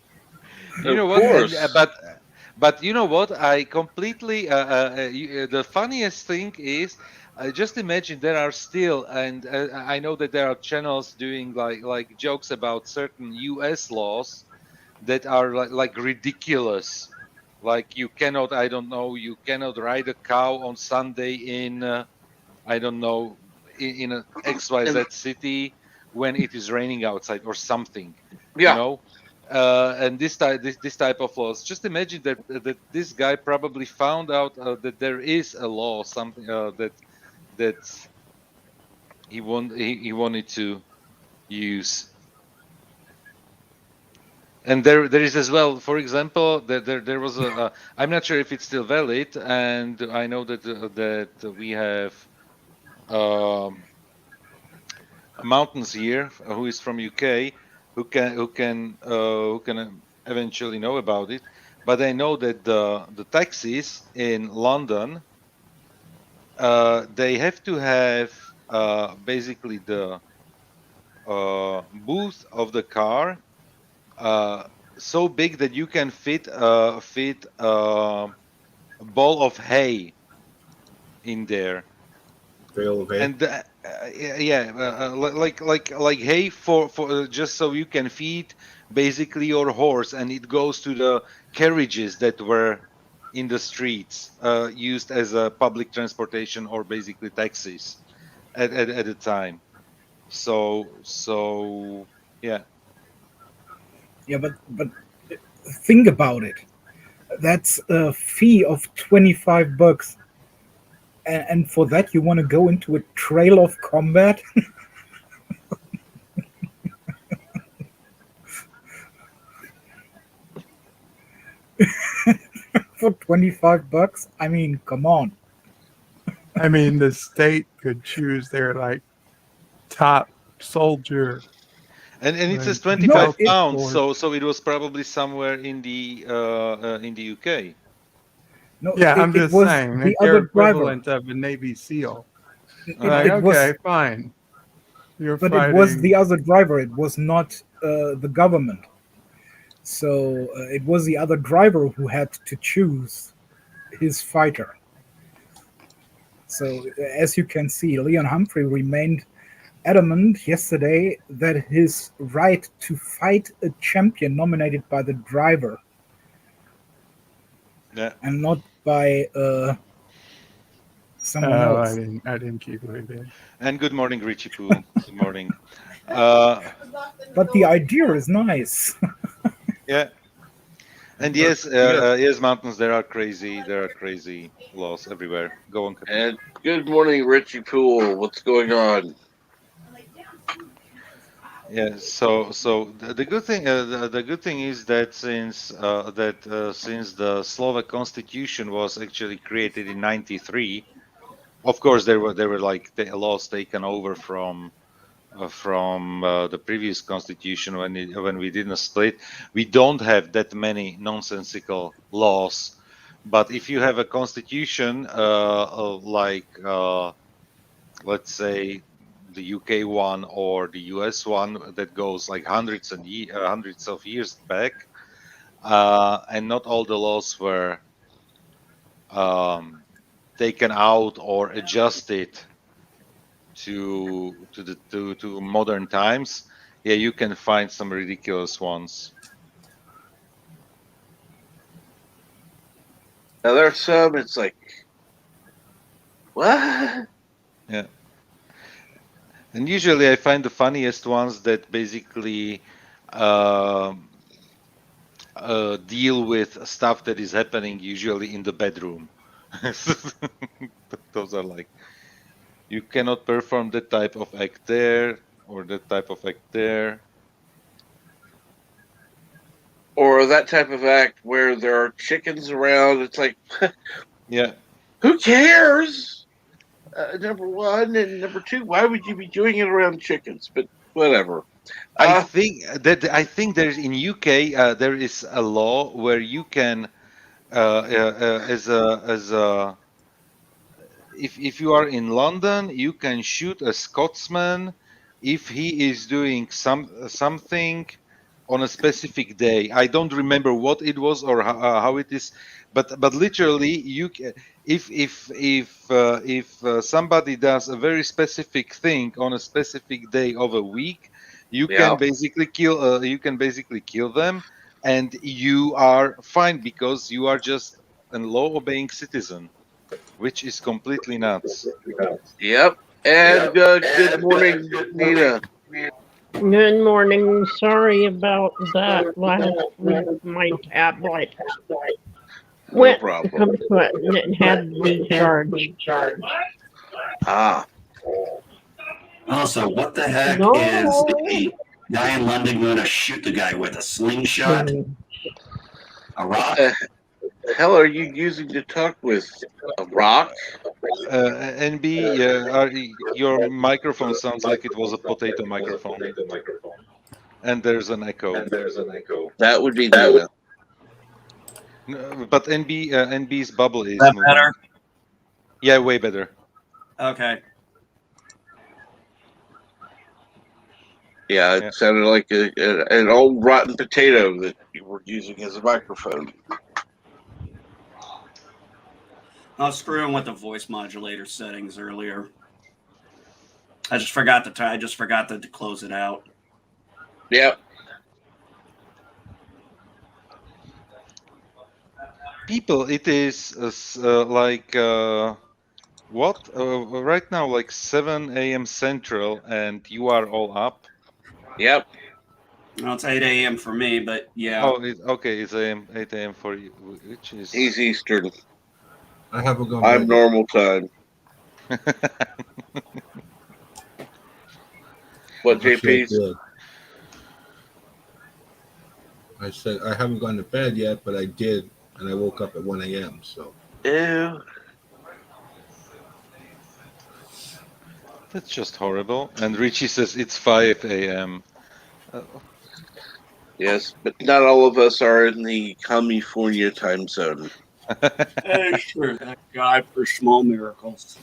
You know Of what? course. But you know what? I completely. The funniest thing is, just imagine there are still, and I know that there are channels doing like jokes about certain U.S. laws that are like ridiculous. Like you cannot, I don't know, you cannot ride a cow on Sunday in, I don't know, in a XYZ city when it is raining outside or something, you Yeah. know. And this type of laws. Just imagine that this guy probably found out that there is a law, something that he wanted to use. And there is as well, for example, there was I'm not sure if it's still valid, and I know that we have mountains here who is from UK who can eventually know about it. But I know that the taxis in London, they have to have basically the booth of the car so big that you can fit a ball of hay in there. Bale of hay. And like hay for just so you can feed basically your horse, and it goes to the carriages that were in the streets used as a public transportation or basically taxis at the time. So yeah. Yeah, but think about it. That's a fee of $25, and for that you want to go into a trail of combat. For $25? I mean, come on. I mean, the state could choose their like top soldier. And it says like, 25 No, pounds, force. so it was probably somewhere in the UK. No, Yeah, I'm it just was saying the like their other driver. equivalent of a Navy SEAL. It, Like, it was, okay, fine. You're but it was fighting. the other driver. It was not the government. So it was the other driver who had to choose his fighter. So as you can see, Leon Humphrey remained adamant yesterday that his right to fight a champion nominated by the driver Yeah. and not by someone I else. didn't keep reading. And good morning, Richie Poo. Good morning. But the idea is nice. Yeah. And yes, yes, mountains. There are crazy laws everywhere. Go on, Captain. And good morning, Richie Poole. What's going on? Yeah. So the good thing, the good thing is that since the Slovak Constitution was actually created in '93, of course there were like the laws taken over from the previous constitution when we didn't split. We don't have that many nonsensical laws, but if you have a constitution let's say the UK one or the US one that goes like hundreds of years back, and not all the laws were taken out or adjusted to modern times, yeah, you can find some ridiculous ones. Now there's some. It's like, what? Yeah. And usually I find the funniest ones that basically deal with stuff that is happening usually in the bedroom. Those are like, you cannot perform that type of act there or that type of act there. Or that type of act where there are chickens around. It's like, Yeah. who cares? Number one, and number two, why would you be doing it around chickens? But whatever. I think there's in UK there is a law where you can as a if you are in London, you can shoot a Scotsman if he is doing something on a specific day. I don't remember what it was or how it is, but literally if somebody does a very specific thing on a specific day of a week, you can basically kill them, and you are fine because you are just a law-obeying citizen, which is completely nuts. Yep. And good morning, Nina. Good morning. Sorry about that last week. My tablet went kaput and it had to be charged. Ah. Also, what the heck is the guy in London going to shoot the guy with? A slingshot? A rock? Hell are you using to talk with? A rock? NB, your microphone sounds like it was a potato microphone. And there's an echo. That would be Nina. No, but NB's bubble is that moving. better? Yeah, way better. Okay. Yeah, it sounded like an old rotten potato that you were using as a microphone. I was screwing with the voice modulator settings earlier. I just forgot to close it out. Yep. People, it is like what right now, like 7 a.m. Central, and you are all up. Yep. Well, it's 8 a.m. for me, but yeah. Oh, okay, it's 8 a.m. for you, which is... He's Eastern. I haven't gone. I'm normal time. What, JP's? I said I haven't gone to bed yet, but I did, and I woke up at 1 a.m. So. Ew. That's just horrible. And Richie says it's 5 a.m. Yes, but not all of us are in the California time zone. Sure. Thank God for small miracles.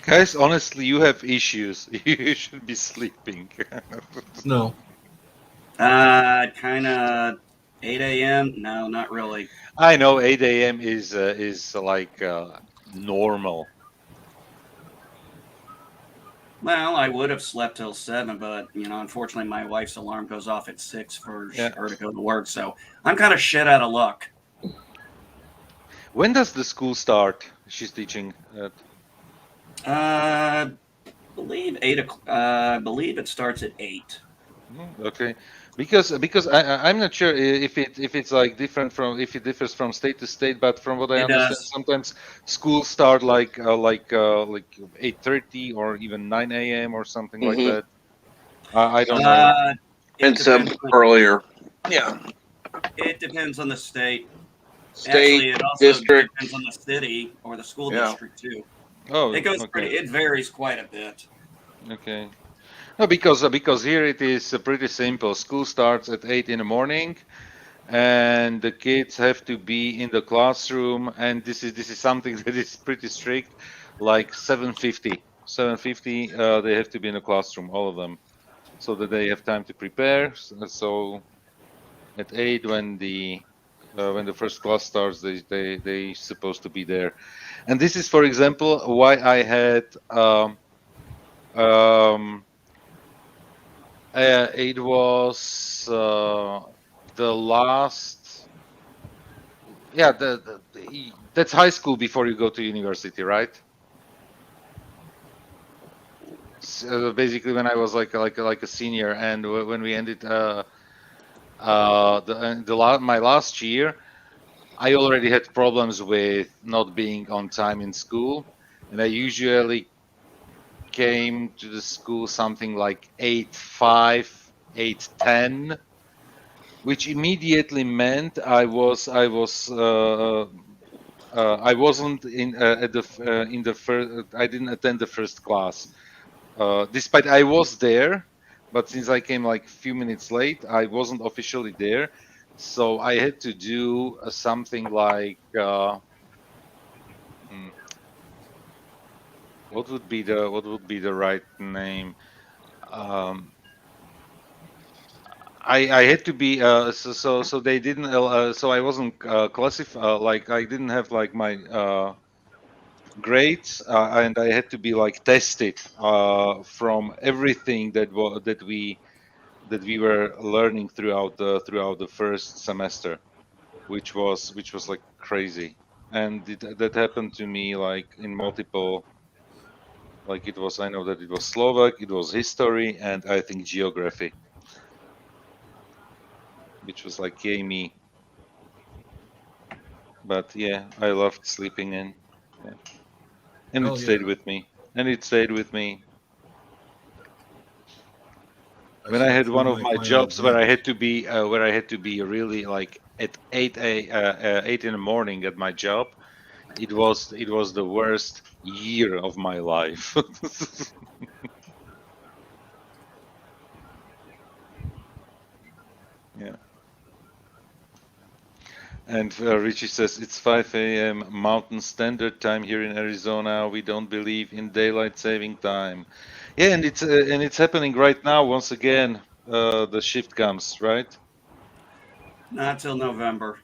Guys, honestly, you have issues. You should be sleeping. No. Kind of 8 a.m. No, not really. I know 8 a.m. is like normal. Well, I would have slept till 7, but unfortunately, my wife's alarm goes off at 6 for her to go to work. So I'm kind of shit out of luck. When does the school start? she's teaching at? Believe 8 o'clock. I believe it starts at 8. Okay, because I'm not sure if it's like different from if it differs from state to state, but from what I It understand, does. sometimes schools start like 8:30 or even 9 a.m. or something like Mhm. that. I don't know. It And some depends. earlier. Yeah. It depends on the state. State, Actually, it also district. depends on the city or the school Yeah. district too. Oh, It goes okay, It varies quite a bit. okay. No, because here it is pretty simple. School starts at 8 in the morning, and the kids have to be in the classroom, and this is something that is pretty strict, like 7:50. 7:50, they have to be in the classroom, all of them, so that they have time to prepare. So at 8, when the first class starts, they supposed to be there. And this is, for example, why I had um, it was the last, yeah, that's high school before you go to university, right? So basically, when I was like a senior, and when we ended my last year, I already had problems with not being on time in school, and I usually came to the school something like 8:05, 8:10, which immediately meant I wasn't in the first. I didn't attend the first class, despite I was there. But since I came like a few minutes late, I wasn't officially there. So I had to do something like hmm, what would be the right name? Um, I had to be so they didn't so I wasn't classified, like I didn't have like my grades, and I had to be like tested from everything that we were learning throughout the first semester, which was like crazy. And that happened to me like in multiple, like it was, I know that it was Slovak, it was history, and I think geography, which was like yay me. But yeah, I loved sleeping in. Yeah. And it Hell stayed yeah. with me. And it stayed with me. I When I slept had through one of my my final jobs where I exams. had to be really like at 8 in the morning at my job, it was the worst year of my life. Yeah. And Richie says it's 5 a.m. Mountain Standard Time here in Arizona. We don't believe in daylight saving time. Yeah, and it's happening right now. Once again, the shift comes, right? Not till November.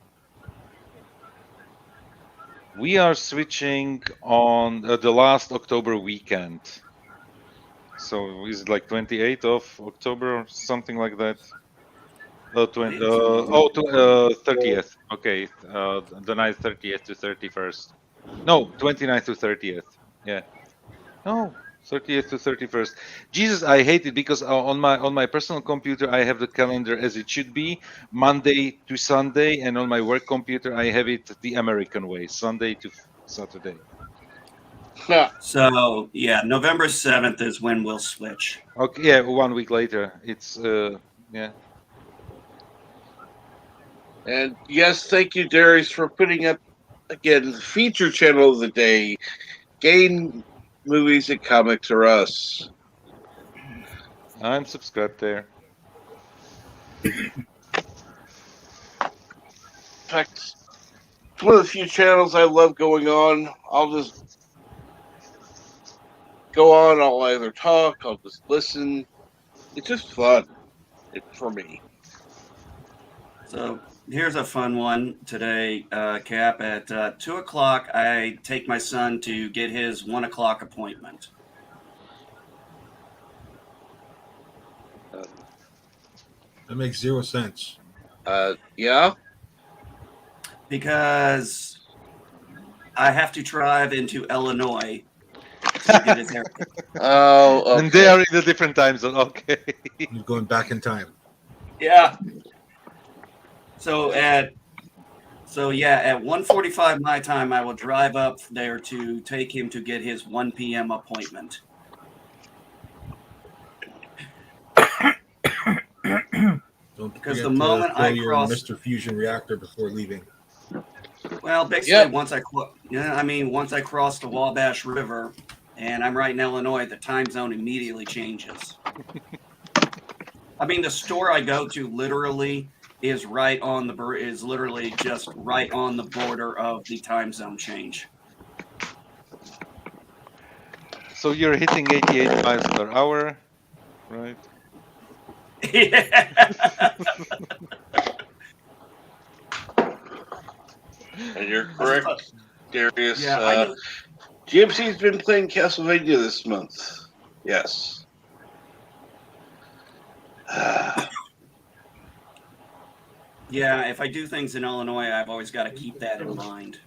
We are switching on the last October weekend. So is it like 28th of October or something like that? 30th. Okay, the night 30th to 31st. No, 29th to 30th. Yeah. No, 30th to 31st. Jesus, I hate it because on my personal computer I have the calendar as it should be, Monday to Sunday, and on my work computer I have it the American way, Sunday to Saturday. Yeah. So yeah, November 7th is when we'll switch. Okay, yeah, 1 week later. It's yeah. And yes, thank you, Darius, for putting up again the feature channel of the day. Game, movies, and comics are us. I'm subscribed there. In fact, it's one of the few channels I love going on. I'll just go on. I'll either talk. I'll just listen. It's just fun. For me. So here's a fun one today, Cap. At 2 o'clock, I take my son to get his 1 o'clock appointment. That makes 0 sense. Yeah. Because I have to drive into Illinois to get his haircut. Oh, okay. And they are in a different time zone. Okay. You're going back in time. Yeah. So at 1:45 my time, I will drive up there to take him to get his 1 p.m. appointment. Don't Because forget the to moment fill I your cross, Mr. Fusion reactor before leaving. well, basically Yep. once I cross the Wabash River, and I'm right in Illinois, the time zone immediately changes. I mean, the store I go to literally is literally just right on the border of the time zone change. So you're hitting 88 miles per hour, right? And you're correct, Darius. Yeah, I do. GMC's been playing Castlevania this month. Yes. Yeah, if I do things in Illinois, I've always got to keep that in mind.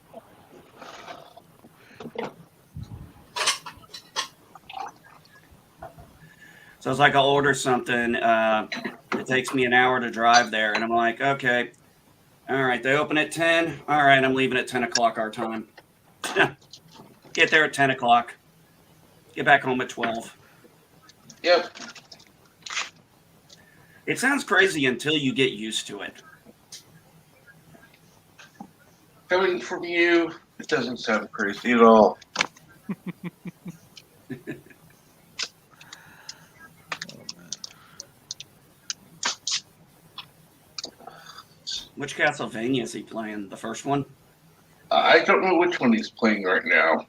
So it's like I'll order something. It takes me an hour to drive there, and I'm like, okay, all right. They open at 10. All right, I'm leaving at 10 o'clock our time. Get there at 10 o'clock. Get back home at 12. Yep. It sounds crazy until you get used to it. Coming from you, it doesn't sound crazy at all. Which Castlevania is he playing? The first one? I don't know which one he's playing right now.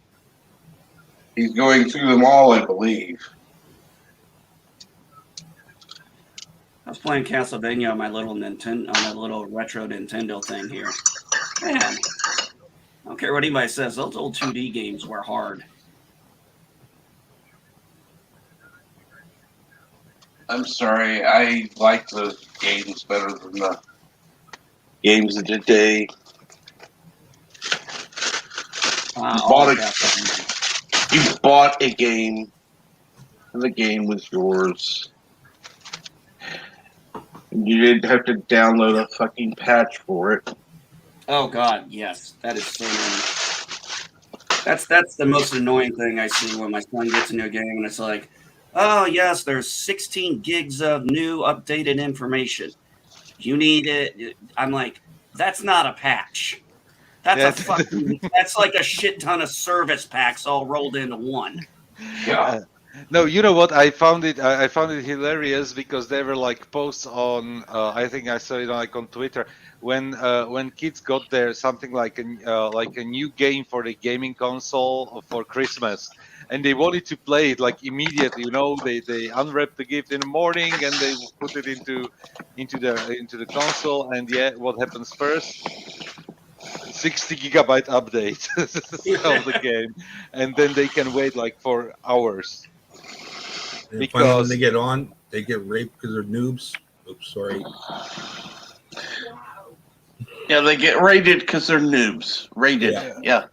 He's going through them all, I believe. I was playing Castlevania on my little retro Nintendo thing here. Man, I don't care what anybody says. Those old 2D games were hard. I'm sorry, I like those games better than the games of today. You bought a game, and the game was yours. And you didn't have to download a fucking patch for it. Oh God, yes, that is so annoying. That's the most annoying thing I see when my son gets into a game and it's like, oh yes, there's 16 gigs of new updated information. You need it. I'm like, that's not a patch. That's that's like a shit ton of service packs all rolled into one. Yeah. No, you know what? I found it hilarious because there were like posts on. I think I saw it like on Twitter when kids got there something like a new game for the gaming console for Christmas, and they wanted to play it like immediately. You know, they unwrap the gift in the morning and they put it into the console, and yeah, what happens first? 60 GB update of the game, and then they can wait like for hours. And finally, when they get on, they get raped because they're noobs. Oops, sorry. Yeah, they get rated because they're noobs. Rated. Yeah.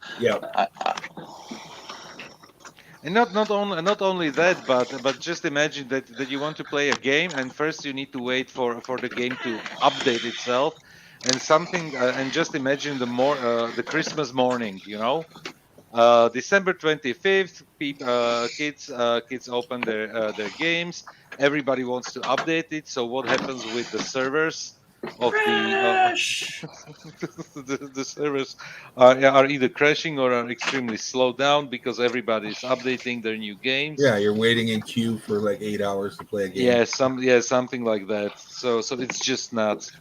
And not only that, but just imagine that you want to play a game, and first you need to wait for the game to update itself, and something, and just imagine the Christmas morning, you know, December 25th, kids open their games. Everybody wants to update it. So what happens with the servers of the servers are either crashing or are extremely slowed down because everybody's updating their new games. Yeah, you're waiting in queue for like 8 hours to play a game. Something like that. So it's just nuts.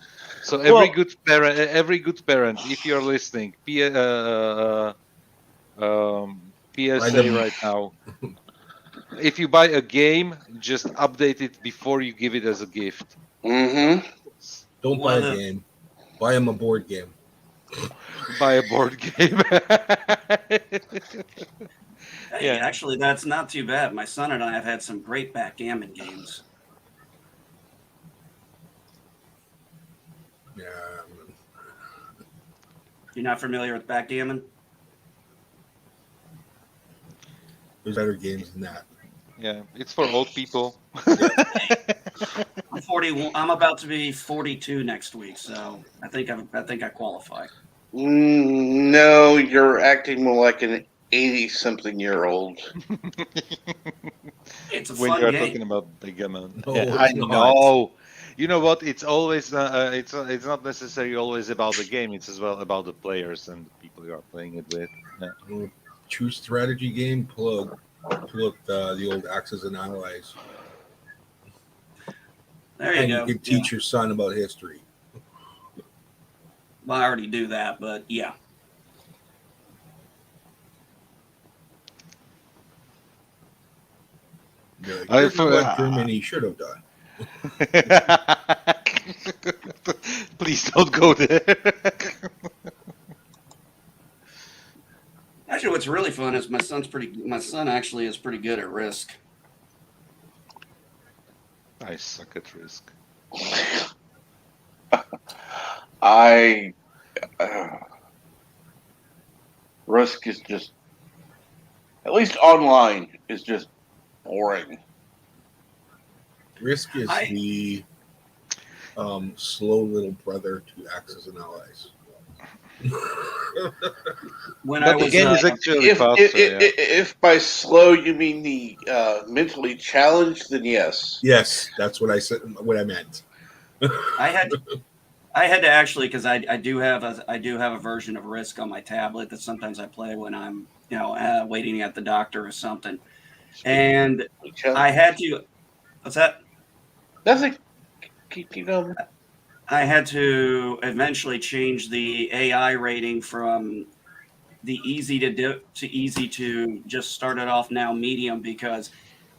So every good parent, if you're listening, PSA right now. If you buy a game, just update it before you give it as a gift. Mm-hmm. Don't buy a game. Buy them a board game. Buy a board game. Hey, actually, that's not too bad. My son and I have had some great backgammon games. Yeah. You're not familiar with backgammon? There's better games than that. Yeah, it's for old people. I'm 41. I'm about to be 42 next week, so I think I qualify. No, you're acting more like an 80-something-year-old. It's a When fun you're game. talking about Begaman. No, Yeah, I it's not. know. You know what? It's always it's not necessarily always about the game. It's as well about the players and the people you are playing it with. Yeah. True strategy game. Pull up the old Axis and Allies, There you and go. you can teach your son about history. Well, I already do that, but yeah. Like, I this is what for- Germany should have done. Please don't go there. Actually, what's really fun is my son actually is pretty good at Risk. I suck at Risk. Risk is just, at least online, is just boring. Risk is the slow little brother to Axis and Allies. But the game is actually faster. If by slow you mean the mentally challenged, then yes. Yes, that's what I said. What I meant. I had to actually, because I do have a version of Risk on my tablet that sometimes I play when I'm waiting at the doctor or something, and I had to. What's that? Nothing. Keep going. I had to eventually change the AI rating from the easy to do to easy to just start it off now medium, because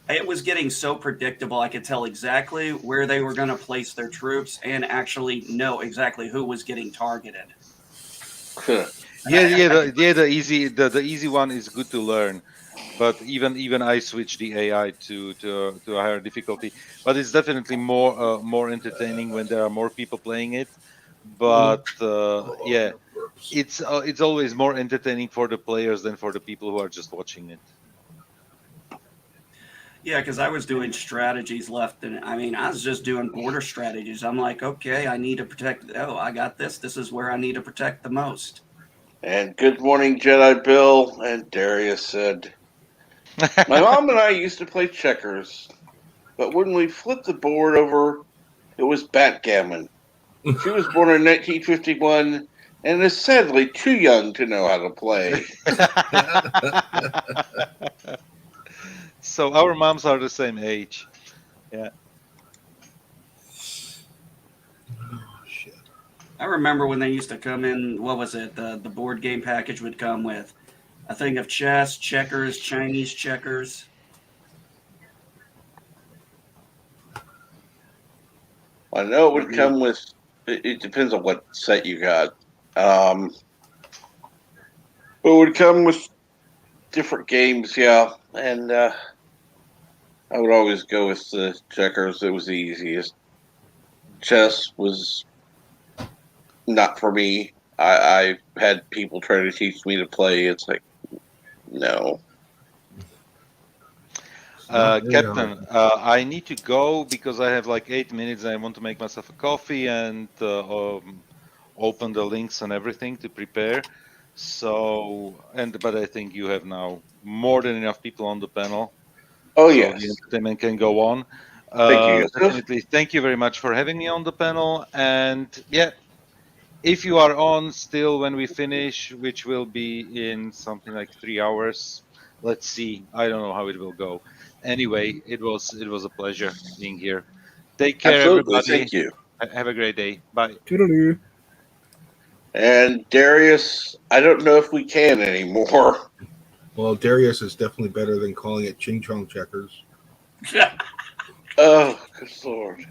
it was getting so predictable. I could tell exactly where they were going to place their troops and actually know exactly who was getting targeted. The easy one is good to learn, but even I switched the AI to a higher difficulty. But it's definitely more entertaining when there are more people playing it. But yeah, it's always more entertaining for the players than for the people who are just watching it. Yeah, because I was doing strategies left, and I mean, I was just doing border strategies. I'm like, okay, I need to protect. Oh, I got this. This is where I need to protect the most. And good morning, Jedi Bill. And Darius said, my mom and I used to play checkers, but when we flipped the board over, it was backgammon. She was born in 1951 and is sadly too young to know how to play. So our moms are the same age. Yeah. Oh, shit. I remember when they used to come in. What was it? The board game package would come with a thing of chess, checkers, Chinese checkers. I know it would come with. It depends on what set you got. But it would come with different games, yeah. And I would always go with the checkers. It was the easiest. Chess was not for me. I had people try to teach me to play. It's like, no. Captain, I need to go because I have like 8 minutes. I want to make myself a coffee and open the links and everything to prepare. But I think you have now more than enough people on the panel. Oh, so yes. the entertainment can go on. Thank you, Joseph. Definitely, thank you very much for having me on the panel. And yeah, if you are on still when we finish, which will be in something like 3 hours, let's see. I don't know how it will go. Anyway, it was a pleasure being here. Take care, Absolutely. everybody. Thank you. Have a great day. Bye. Toodaloo. And Darius, I don't know if we can anymore. Well, Darius is definitely better than calling it Ching Chong checkers. Oh, good Lord.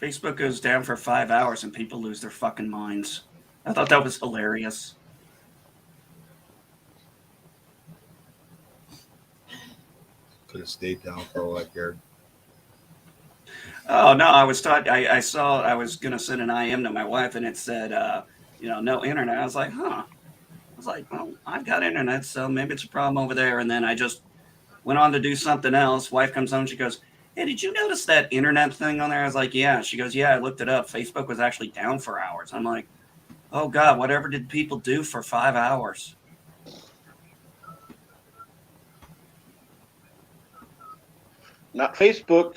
Facebook goes down for 5 hours and people lose their fucking minds. I thought that was hilarious. Could have stayed down for all I cared. Oh no, I was saw I was gonna send an IM to my wife and it said no internet. I was like, huh. was like, well, I've got internet, so maybe it's a problem over there. And then I just went on to do something else. Wife comes home, she goes, hey, did you notice that internet thing on there? I was like, yeah. She goes, yeah, I looked it up. Facebook was actually down for hours. I'm like, oh, God, whatever did people do for 5 hours? Not Facebook.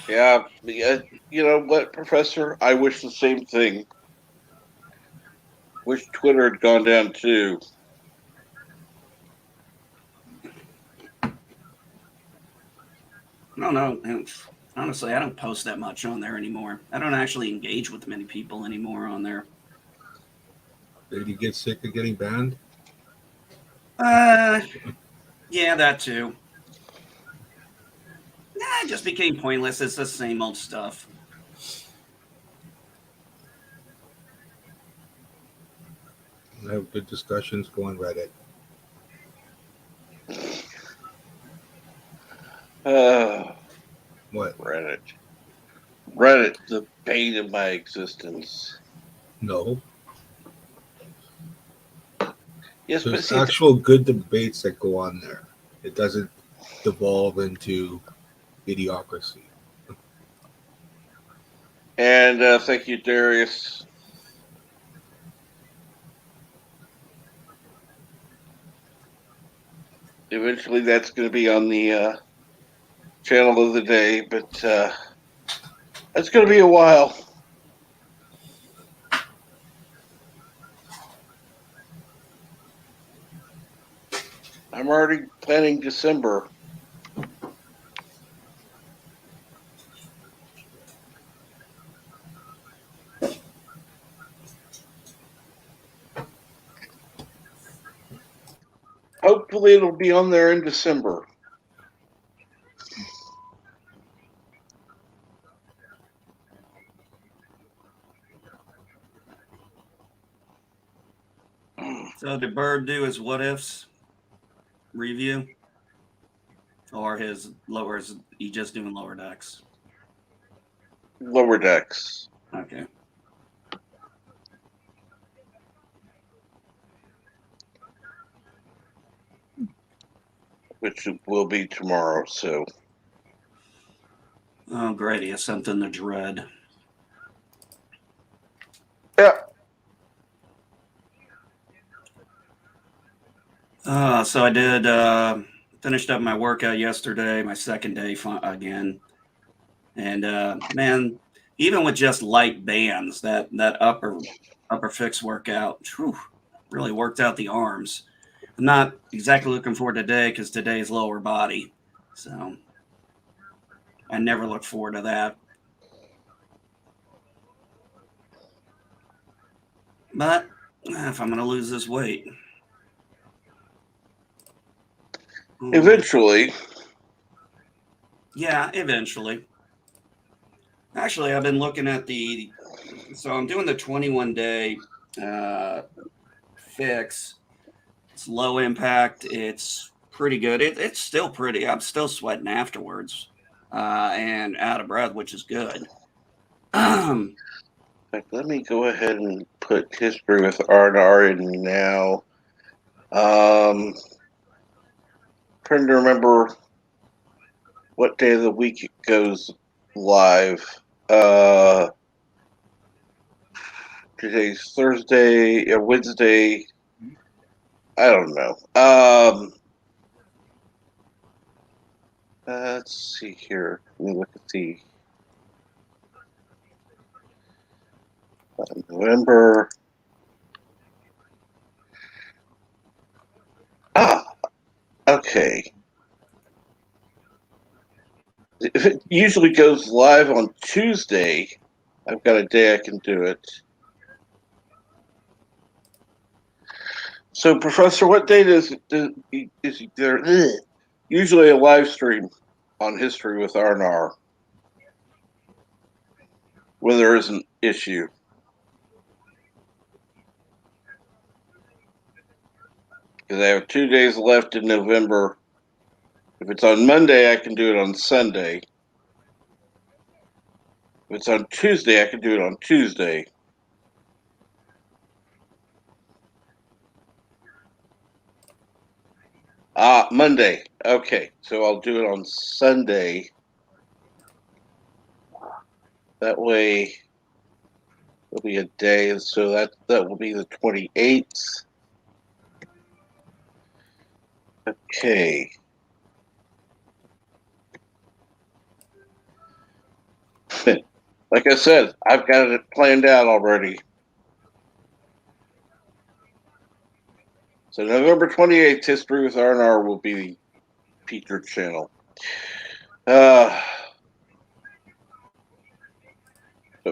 Yeah, you know what, Professor? I wish the same thing. Wish Twitter had gone down too. No, no. Honestly, I don't post that much on there anymore. I don't actually engage with many people anymore on there. Did you get sick of getting banned? Yeah, that too. Nah, it just became pointless. It's the same old stuff. I have good discussions. Go on Reddit. What? Reddit. Reddit, the bane of my existence. No. Yes, but There's see, actual good debates that go on there. It doesn't devolve into idiocracy. and thank you, Darius. Eventually, that's going to be on the channel of the day, but that's going to be a while. I'm already planning December. Hopefully, it'll be on there in December. So did Bird do his what ifs review? Or his lowers, he just doing lower decks? Lower decks. Okay. Which will be tomorrow, so. Oh, great. He has something to dread. Yeah. So I did, finished up my workout yesterday, my second day again. And man, even with just light bands, that upper fix workout, whew, really worked out the arms. I'm not exactly looking forward to today because today is lower body. So I never look forward to that. But if I'm going to lose this weight, Eventually. Yeah, eventually. Actually, I've been looking at so I'm doing the 21-day fix. It's low impact. It's pretty good. It's still pretty. I'm still sweating afterwards and out of breath, which is good. In fact, let me go ahead and put history with R&R in now. Trying to remember what day of the week it goes live. Today's Thursday or Wednesday. I don't know. Let's see here. Let me look at the November. Okay. If it usually goes live on Tuesday, I've got a day I can do it. So, Professor, what day is there usually a live stream on History with R&R when there is an issue? Because I have 2 days left in November. If it's on Monday, I can do it on Sunday. If it's on Tuesday, I can do it on Tuesday. Monday. Okay, so I'll do it on Sunday. That way, it'll be a day, so that will be the 28th. Okay. Like I said, I've got it planned out already. So November 28th, History with R&R will be the featured channel. But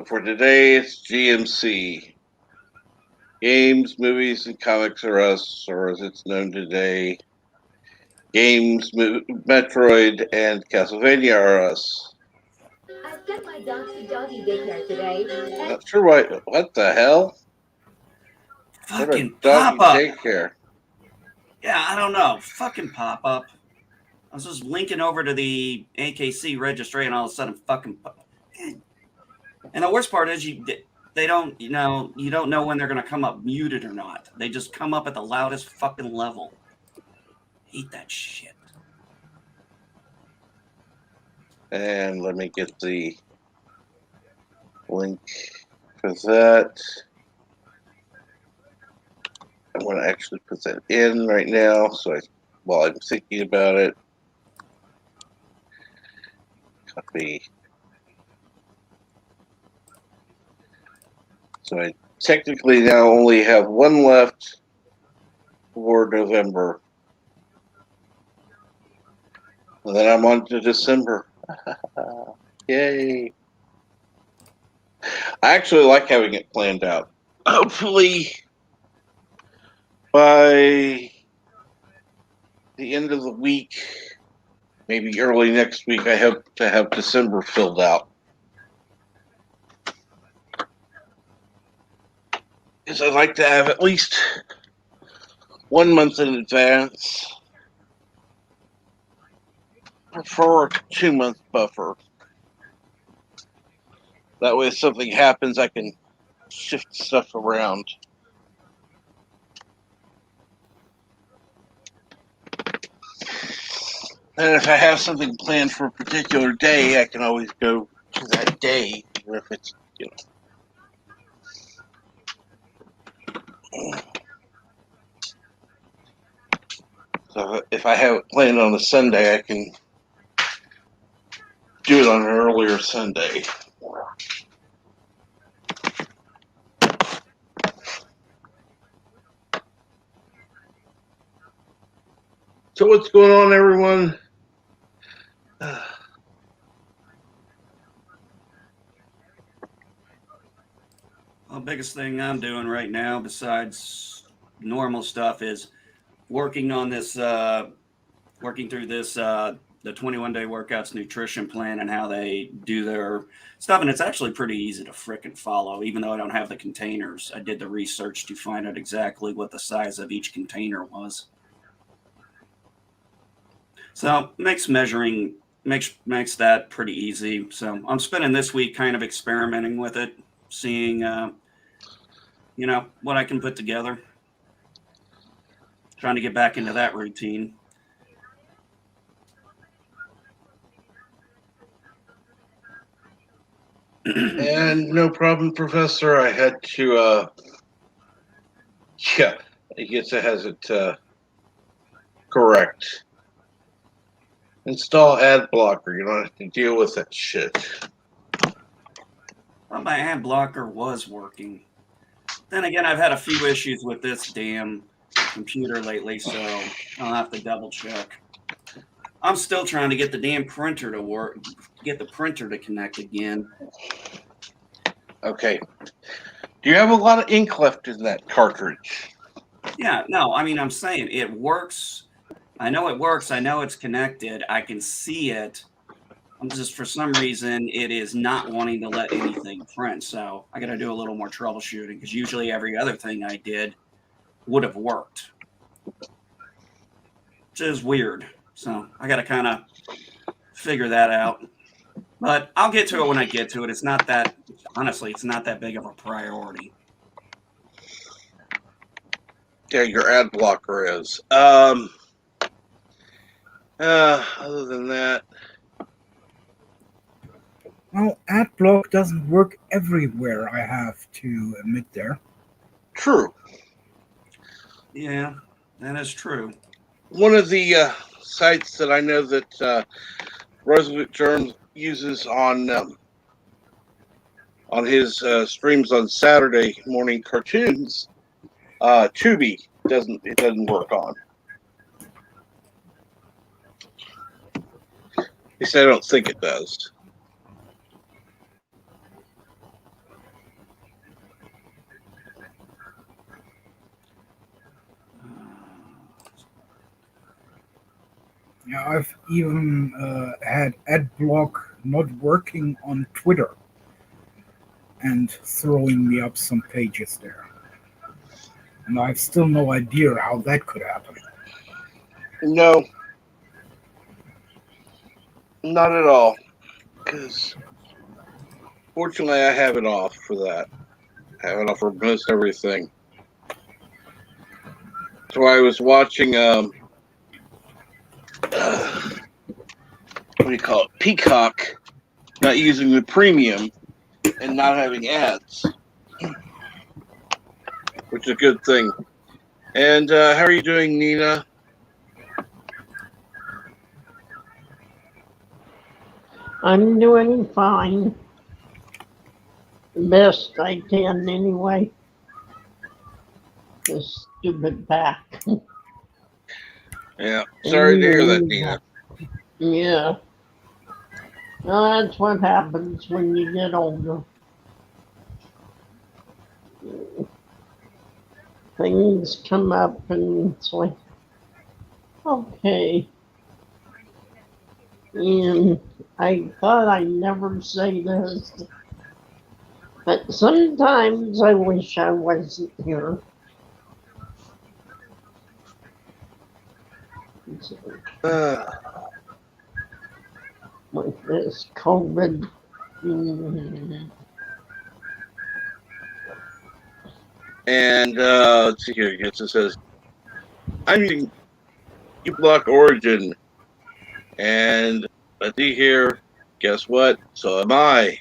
for today, it's GMC. Games, movies, and comics are us, or as it's known today, Games, Metroid, and Castlevania are us. I've got my dogs to doggy daycare today. Not sure why. What the hell? What a Fucking doggy pop-up. daycare. Yeah, I don't know. Fucking pop-up. I was just linking over to the AKC registry, and all of a sudden, fucking. And the worst part is, they don't, you don't know when they're going to come up muted or not. They just come up at the loudest fucking level. Hate that shit. And let me get the link for that. I'm going to actually put that in right now, so while I'm thinking about it. Copy. So I technically now only have one left for November. And then I'm on to December. Yay. I actually like having it planned out. Hopefully, by the end of the week, maybe early next week, I hope to have December filled out. Because I'd like to have at least 1 month in advance. Prefer a 2-month buffer. That way, if something happens, I can shift stuff around. And if I have something planned for a particular day, I can always go to that day, even if it's, So if I have it planned on a Sunday, I can do it on an earlier Sunday. So what's going on, everyone? Well, the biggest thing I'm doing right now, besides normal stuff, is working on this, working through this, the 21-day workouts nutrition plan and how they do their stuff. And it's actually pretty easy to frickin' follow, even though I don't have the containers. I did the research to find out exactly what the size of each container was. So makes measuring, makes that pretty easy. So I'm spending this week kind of experimenting with it, seeing, what I can put together. Trying to get back into that routine. And no problem, Professor. I had to, I guess it has it correct. Install ad blocker. You don't have to deal with that shit. Well, my ad blocker was working. Then again, I've had a few issues with this damn computer lately, so I'll have to double check. I'm still trying to get the damn printer to work, get the printer to connect again. Okay. Do you have a lot of ink left in that cartridge? Yeah, no, I mean, I'm saying it works. I know it works. I know it's connected. I can see it. I'm just, for some reason, it is not wanting to let anything print. So I got to do a little more troubleshooting, because usually every other thing I did would have worked. Which is weird. So I got to kind of figure that out. But I'll get to it when I get to it. It's not that, honestly, it's not that big of a priority. Yeah, your ad blocker is. Other than that, Well, AdBlock doesn't work everywhere, I have to admit there. true. Yeah, that is true. One of the sites that I know that Roosevelt Germ uses on his streams on Saturday morning cartoons, Tubi doesn't work on. At least I don't think it does. Yeah, I've even had AdBlock not working on Twitter and throwing me up some pages there. And I've still no idea how that could happen. No, not at all. Because fortunately, I have it off for that. I have it off for most everything. So I was watching what do you call it? Peacock, not using the premium and not having ads, which is a good thing. And how are you doing, Nina? I'm doing fine. Best I can, anyway. This stupid back. Yeah, sorry to hear that, And, Nina. yeah. Well, that's what happens when you get older. Things come up and it's like, okay. And I thought I'd never say this, but sometimes I wish I wasn't here. With this COVID. And let's see here. It says, I'm using uBlock Origin. And let's see here. Guess what? So am I.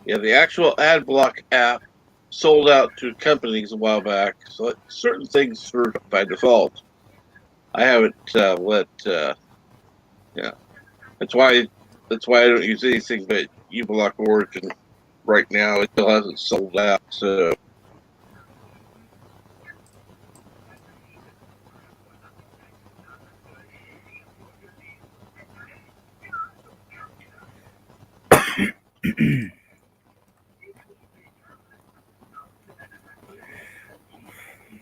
Yeah, the actual AdBlock app sold out to companies a while back, so certain things are by default. I haven't yeah. That's why I don't use anything but uBlock Origin right now. It still hasn't sold out, so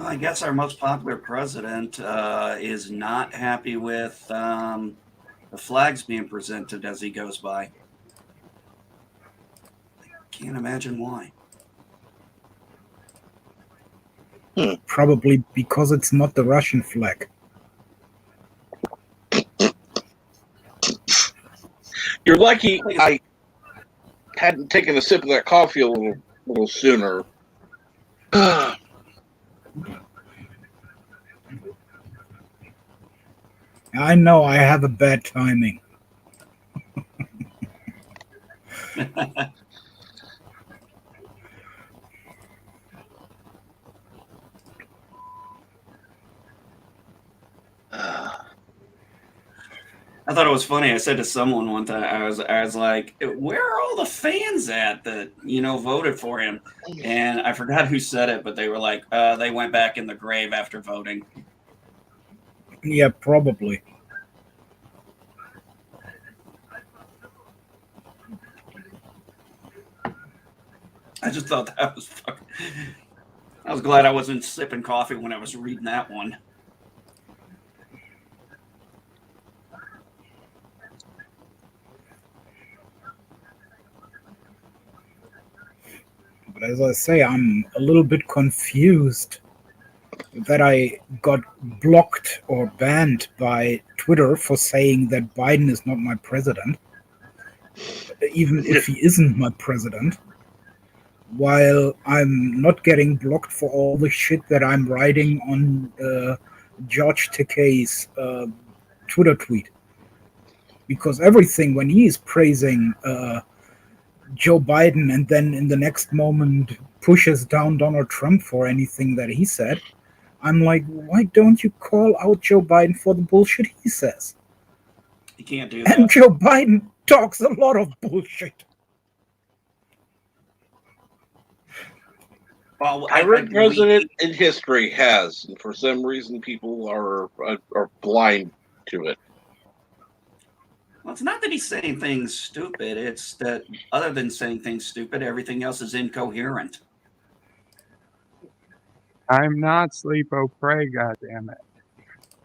I guess our most popular president is not happy with the flags being presented as he goes by. I can't imagine why. Probably because it's not the Russian flag. you're lucky I hadn't taken a sip of that coffee a little sooner. I know I have a bad timing. I thought it was funny. I said to someone one time, I was like, "Where are all the fans at that voted for him?" And I forgot who said it, but they were like, "They went back in the grave after voting." Yeah, probably. I just thought that was fucking. I was glad I wasn't sipping coffee when I was reading that one. But as I say, I'm a little bit confused that I got blocked or banned by Twitter for saying that Biden is not my president, even if he isn't my president, while I'm not getting blocked for all the shit that I'm writing on George Takei's Twitter tweet. Because everything, when he is praising Joe Biden and then in the next moment pushes down Donald Trump for anything that he said, I'm like, why don't you call out Joe Biden for the bullshit he says? You can't do that. And Joe Biden talks a lot of bullshit. Well, Every president in history has, and for some reason, people are blind to it. Well, it's not that he's saying things stupid. It's that other than saying things stupid, everything else is incoherent. I'm not sleep oh pray, goddammit.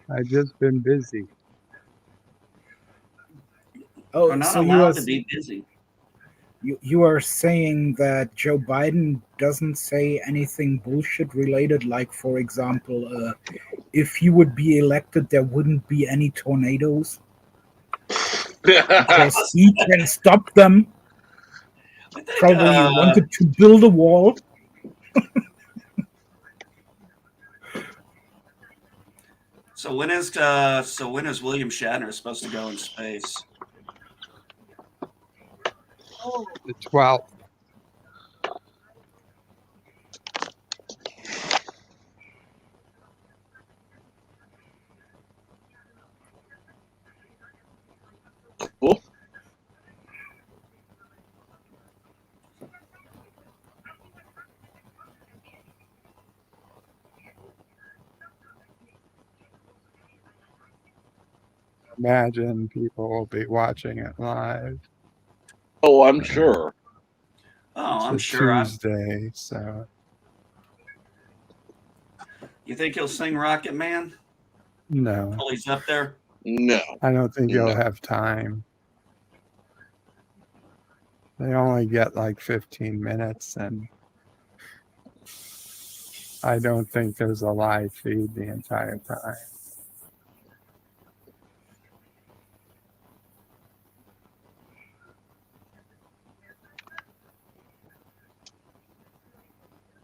I've just been busy. We're Oh, not so allowed to be busy. You are saying that Joe Biden doesn't say anything bullshit related, like, for example, if he would be elected, there wouldn't be any tornadoes because he can stop them. I think, Probably he wanted to build a wall. So when is William Shatner supposed to go in space? The 12th. Cool. Imagine people will be watching it live. Oh, I'm sure. Oh, It's I'm a sure. Tuesday, so You think he'll sing Rocket Man no. while he's up there? No. I don't think No. you'll have time. They only get like 15 minutes, and I don't think there's a live feed the entire time.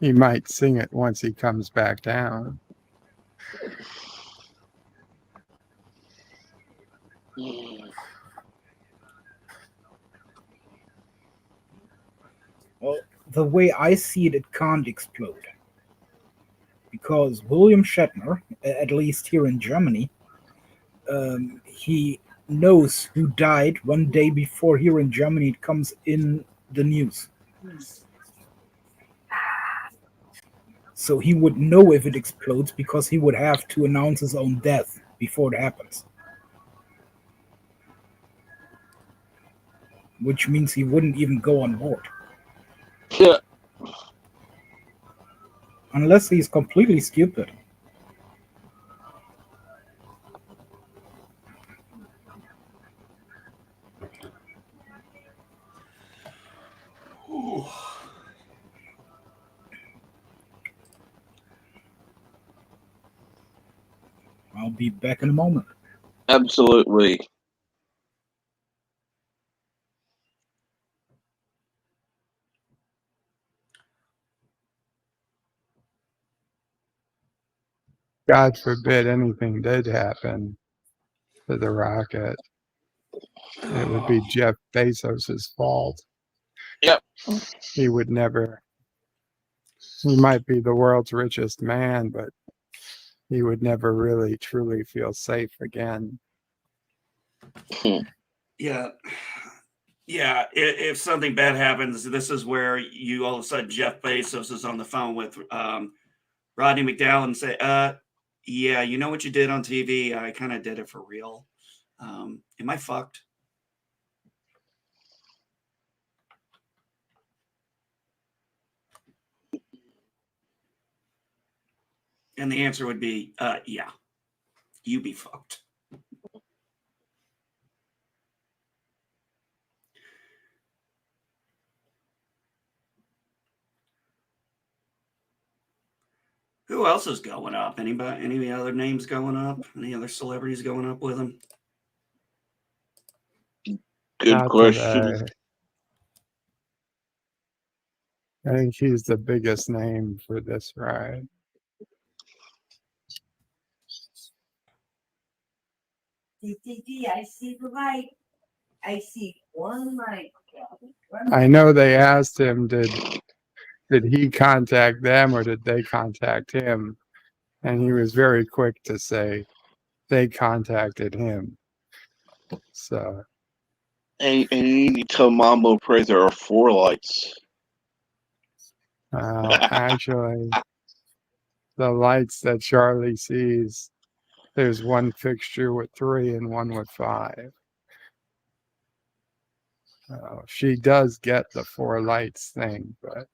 He might sing it once he comes back down. Well, the way I see it, it can't explode. Because William Shatner, at least here in Germany, he knows who died one day before here in Germany it comes in the news. So he would know if it explodes because he would have to announce his own death before it happens. Which means he wouldn't even go on board. Yeah. Unless he's completely stupid. Ooh. I'll be back in a moment. Absolutely. God forbid anything did happen to the rocket. It would be Jeff Bezos' fault. Yep. He would never. He might be the world's richest man, but he would never really truly feel safe again. Yeah. Yeah, if something bad happens, this is where you all of a sudden Jeff Bezos is on the phone with Rodney McDowell and say, yeah, you know what you did on TV? I kind of did it for real. Am I fucked? And the answer would be, yeah, you be fucked. Who else is going up? Anybody? Any other names going up? Any other celebrities going up with him? Good Not question. today. I think he's the biggest name for this ride. I see the light. I see one light. I know they asked him, did he contact them or did they contact him? And he was very quick to say they contacted him. So. And you need to tell Mambo Pray there are 4 lights. Actually, the lights that Charlie sees, there's one fixture with 3 and one with 5. She does get the 4 lights thing, but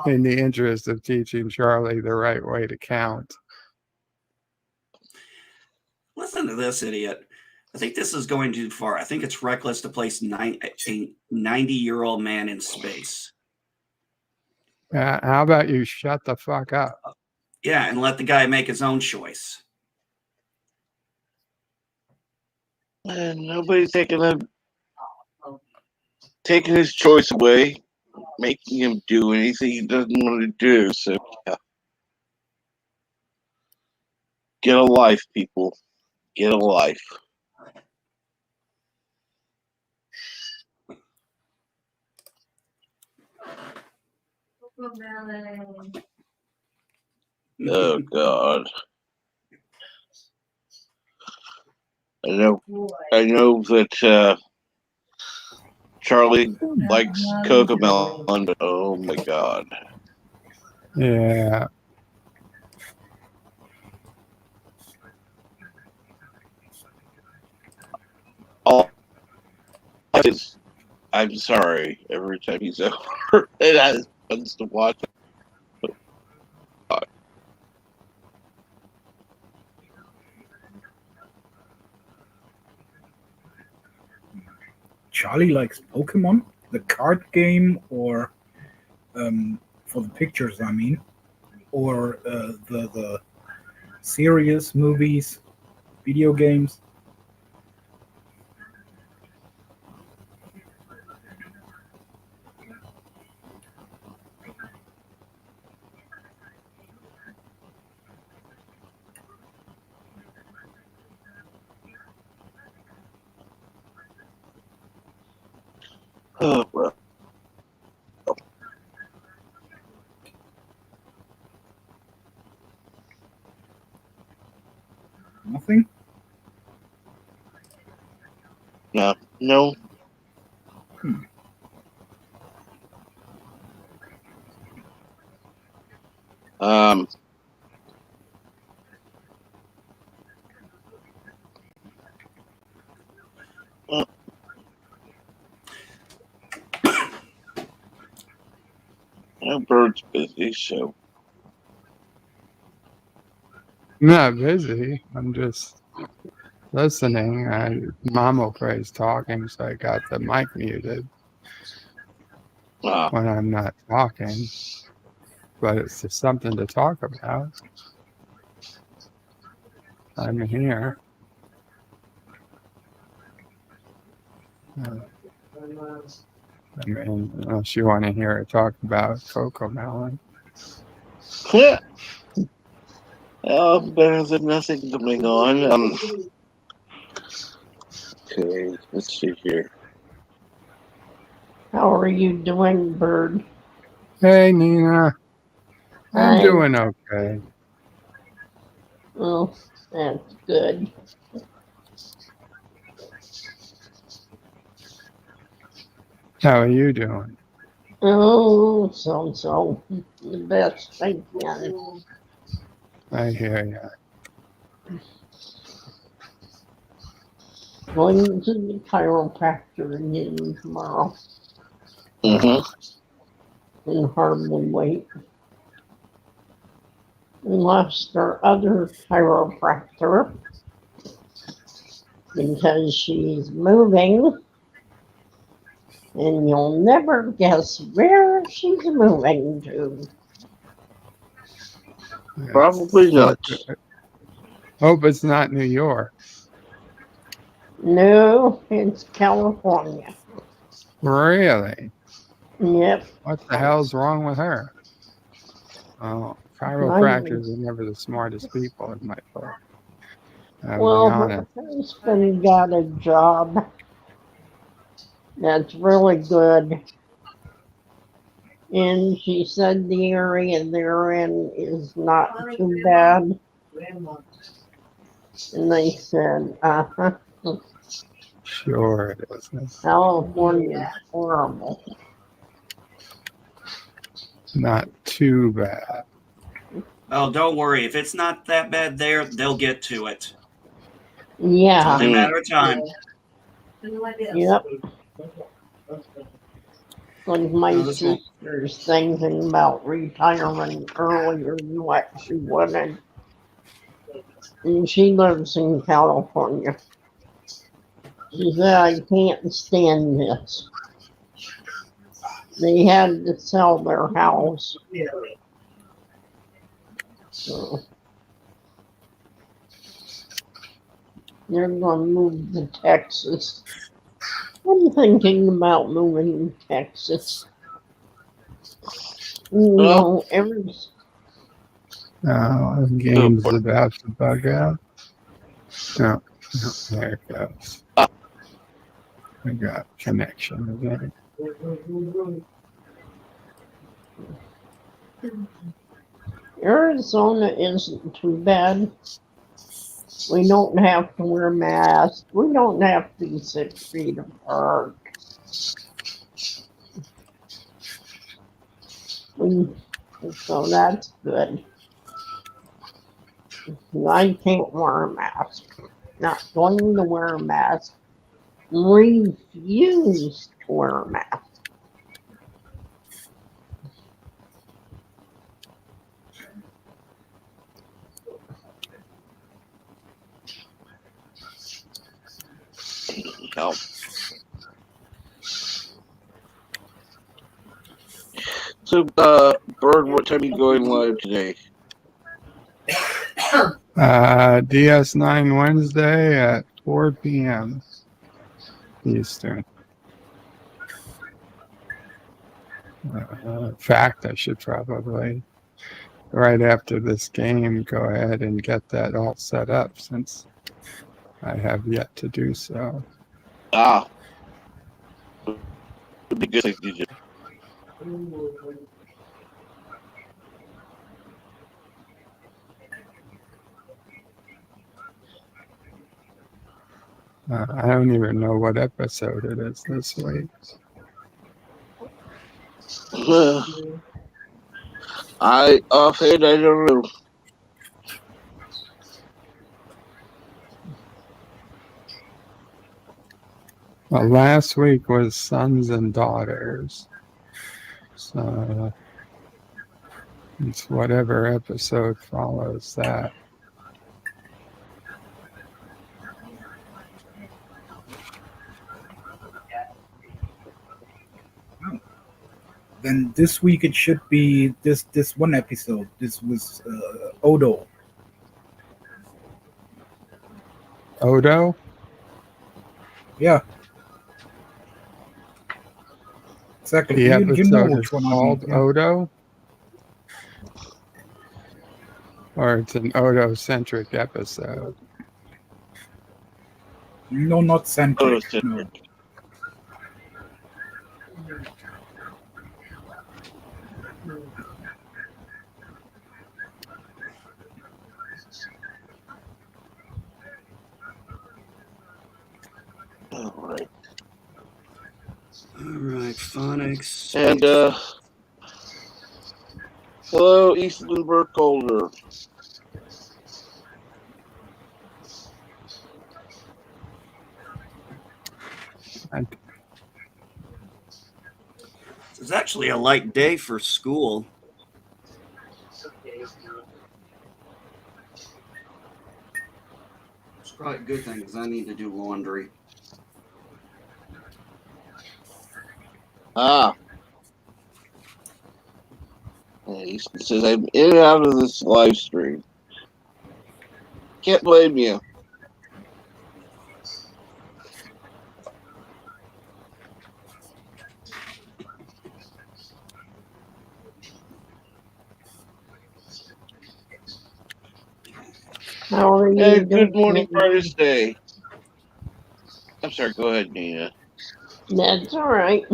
in the interest of teaching Charlie the right way to count. Listen to this idiot. I think this is going too far. I think it's reckless to place a 90-year-old man in space. How about you shut the fuck up? Yeah, and let the guy make his own choice. And nobody's taking his choice away, making him do anything he doesn't want to do. So, yeah. Get a life, people. Get a life. Oh, God. I know that Charlie likes Cocomelon, but oh my God. Yeah. All is, I'm sorry, every time he's over, it has fun to watch. Charlie likes Pokemon, the card game, or for the pictures, I mean, or the series, movies, video games. Oh, well. Nothing? No. Bird's busy, so. I'm not busy. I'm just listening. Mama Pray's talking, so I got the mic muted when I'm not talking. But it's just something to talk about. I'm here. I mean, unless you want to hear her talk about Cocomelon. Yeah. Better than nothing going on. Okay, let's see here. How are you doing, Bird? Hey, Nina. I'm Hi. doing okay. Oh, that's good. How are you doing? Oh, so. The best I can. I hear you. Going to the chiropractor again tomorrow. Mm-hmm. And hardly wait. We lost our other chiropractor because she's moving And you'll never guess where she's moving to. Probably not. Hope it's not New York. No, it's California. Really? Yep. What the hell's wrong with her? Oh, chiropractors are never the smartest people in my book. Well, her husband got a job that's really good. And she said the area they're in is not too bad. And they said, Sure it is. California's horrible. Not too bad. Oh, don't worry. If it's not that bad there, they'll get to it. Yeah. It's only a matter of time. Yep. Like my sister's thinking about retiring earlier than what she wanted. And she lives in California. She said, I can't stand this. They had to sell their house. So they're going to move to Texas. I'm thinking about moving to Texas. You know, the game's about to bug out. No, there it goes. We got connection again. Arizona isn't too bad. We don't have to wear masks. We don't have to be 6 feet apart. So that's good. I can't wear a mask. Not going to wear a mask. Refuse to wear a mask. No. So, Bird, what time are you going live today? DS9 Wednesday at 4 p.m. Eastern. In fact, I should probably, right after this game, go ahead and get that all set up since I have yet to do so. Ah. Would be good if you did. I don't even know what episode it is this week. Offhand, I don't know. Well, last week was Sons and Daughters. So it's whatever episode follows that. Then this week it should be this one episode. This was Odo. Odo? Yeah. Exactly. The You know episode which is one I called mean. Yeah. Odo? Or it's an Odo-centric episode? No, not centric. No. All right. All right, phonics. And, hello, Eastland Burkholder. It's actually a light day for school. It's probably a good thing because I need to do laundry. Ah. He says, I'm in and out of this live stream. Can't blame you. How are you Hey, doing? good morning, brightest day. I'm sorry, go ahead, Nina. That's all right.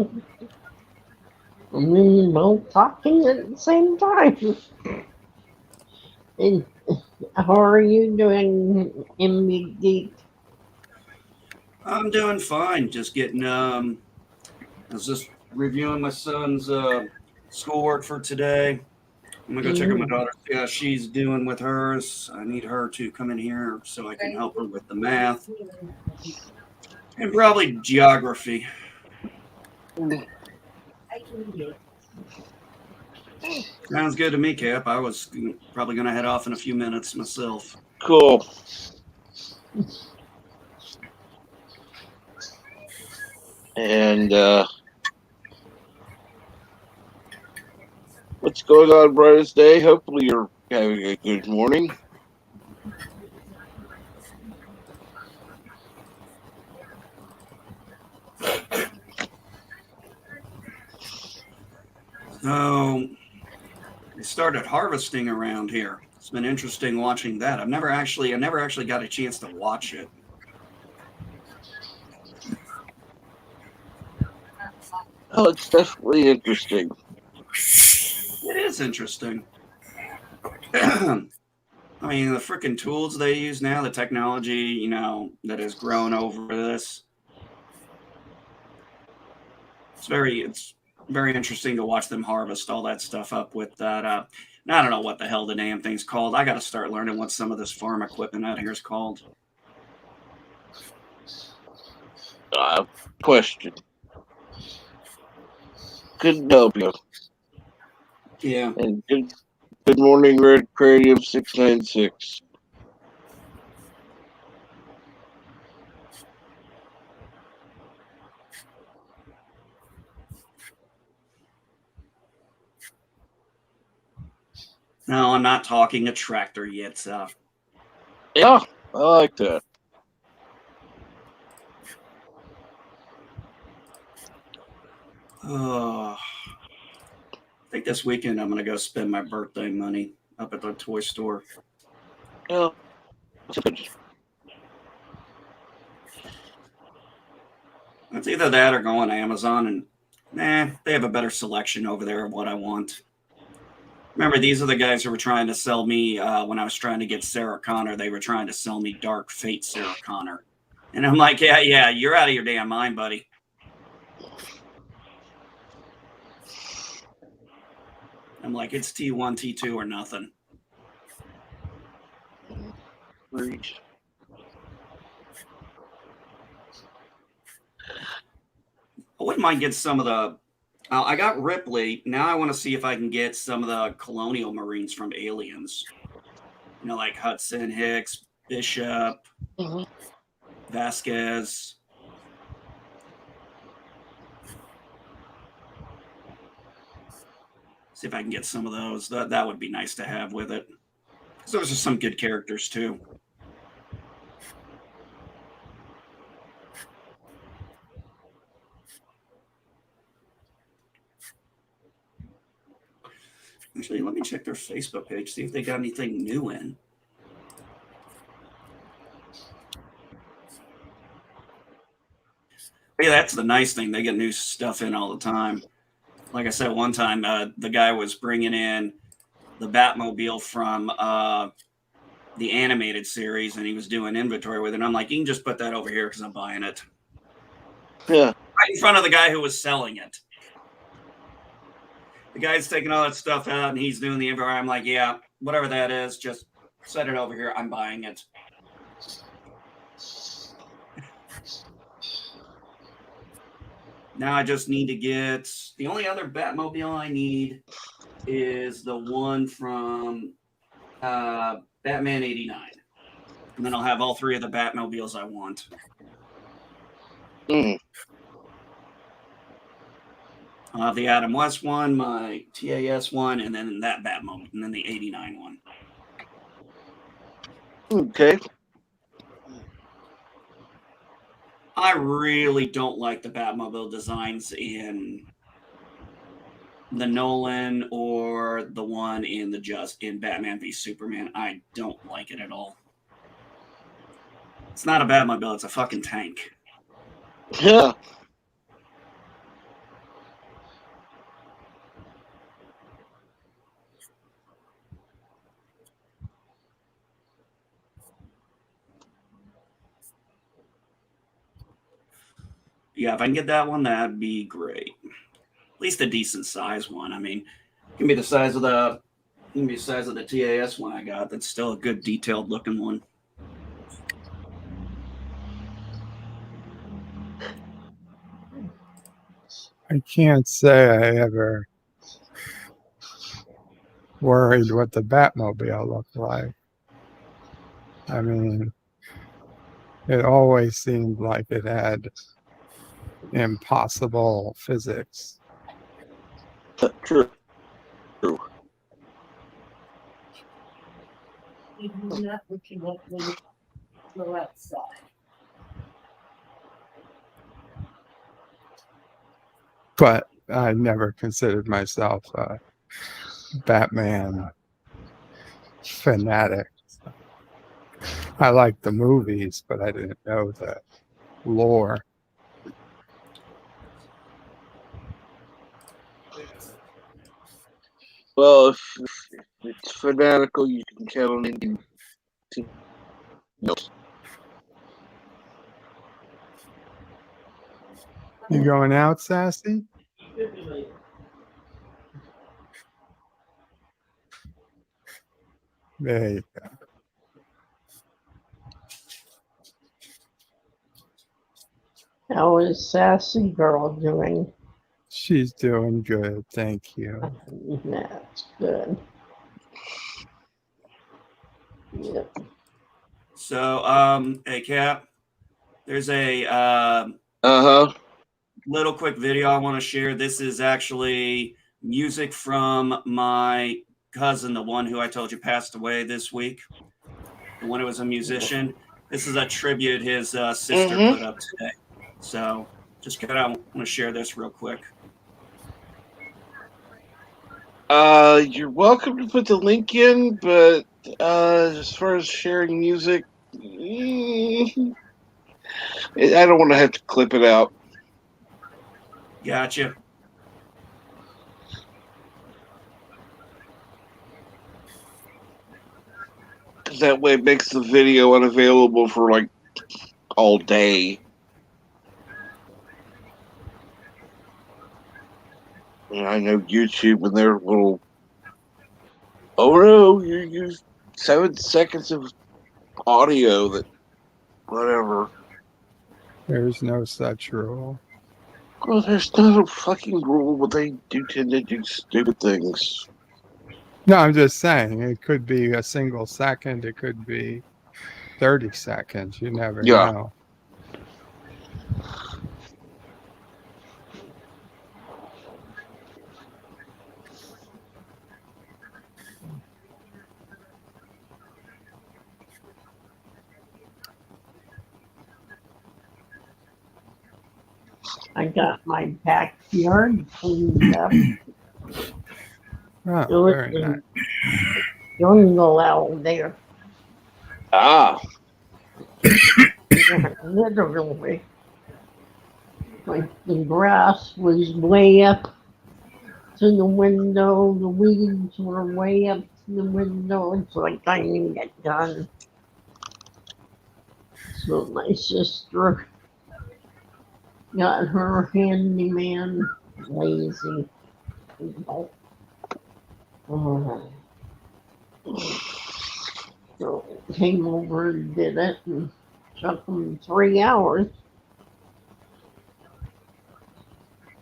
Both talking at the same time. And how are you doing, MB Geek? I'm doing fine. Just getting I was just reviewing my son's schoolwork for today. I'm gonna go check on my daughter, see how she's doing with hers. I need her to come in here so I can help her with the math and probably geography. Sounds good to me, Cap. I was probably gonna head off in a few minutes myself. Cool. And what's going on, brightest day? Hopefully you're having a good morning. So they started harvesting around here. It's been interesting watching that. I never actually got a chance to watch it. Oh, it's definitely interesting. It is interesting. I mean, the freaking tools they use now, the technology, that has grown over this. It's very interesting to watch them harvest all that stuff up with that. I don't know what the hell the damn thing's called. I got to start learning what some of this farm equipment out here is called. Question. Couldn't help you. Yeah. And good morning, Red Creative 696. No, I'm not talking a tractor yet, so. Yeah, I like that. I think this weekend I'm going to go spend my birthday money up at the toy store. Yeah, that's good. It's either that or go on Amazon and they have a better selection over there of what I want. Remember, these are the guys who were trying to sell me when I was trying to get Sarah Connor. They were trying to sell me Dark Fate Sarah Connor. And I'm like, yeah, you're out of your damn mind, buddy. I'm like, it's T1, T2 or nothing. Reach. I wouldn't mind getting some of the. I got Ripley. Now I want to see if I can get some of the Colonial Marines from Aliens. Like Hudson, Hicks, Bishop, Vasquez. See if I can get some of those. That would be nice to have with it. Because those are some good characters, too. Actually, let me check their Facebook page, see if they got anything new in. Yeah, that's the nice thing. They get new stuff in all the time. Like I said, one time, the guy was bringing in the Batmobile from the animated series, and he was doing inventory with it. And I'm like, you can just put that over here because I'm buying it. Yeah. Right in front of the guy who was selling it. The guy's taking all that stuff out, and he's doing the inventory. I'm like, yeah, whatever that is, just set it over here. I'm buying it. Now I just need to get the only other Batmobile I need is the one from Batman 89. And then I'll have all three of the Batmobiles I want. The Adam West one, my TAS one, and then that Batmobile, and then the 89 one. Okay. I really don't like the Batmobile designs in the Nolan or the one in Batman v Superman. I don't like it at all. It's not a Batmobile, it's a fucking tank. Yeah. Yeah, if I can get that one, that'd be great. At least a decent size one. I mean, it can be the size of the TAS one I got. That's still a good detailed looking one. I can't say I ever worried what the Batmobile looked like. I mean, it always seemed like it had impossible physics. True. You're not looking up when you go outside. But I never considered myself a Batman fanatic. I liked the movies, but I didn't know the lore. Well, if it's fanatical, you can count on anything else. You going out, Sassy? There you go. How is Sassy Girl doing? She's doing good, thank you. That's good. Yep. So, hey Cap, there's a little quick video I want to share. This is actually music from my cousin, the one who I told you passed away this week, the one who was a musician. This is a tribute his sister put up today. So just want to share this real quick. You're welcome to put the link in, but as far as sharing music, I don't want to have to clip it out. Gotcha. That way it makes the video unavailable for like all day. And I know YouTube when they're little, oh no, you used 7 seconds of audio that whatever. There's no such rule. Well, there's not a fucking rule, but they do tend to do stupid things. No, I'm just saying, it could be a single second, it could be 30 seconds, you never know. I got my backyard cleaned up. Oh, very nice. Jungle out there. Literally. Like the grass was way up to the window, the weeds were way up to the window. It's like I didn't get done. So my sister got her handyman lazy. So came over and did it and took them 3 hours.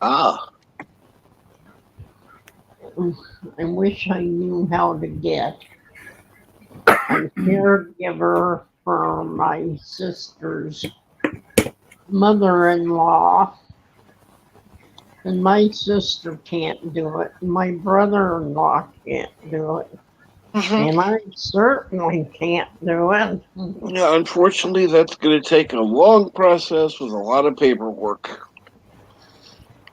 I wish I knew how to get a caregiver for my sister's mother-in-law And my sister can't do it. My brother-in-law can't do it. And I certainly can't do it. Yeah, unfortunately, that's going to take a long process with a lot of paperwork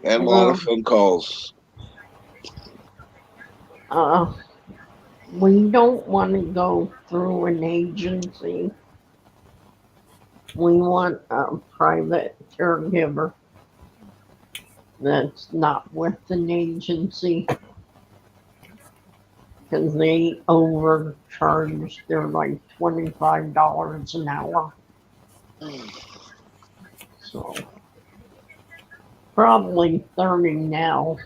and a lot of phone calls. We don't want to go through an agency. We want a private caregiver that's not with an agency because they overcharge. They're like $25 an hour. So probably 30 now.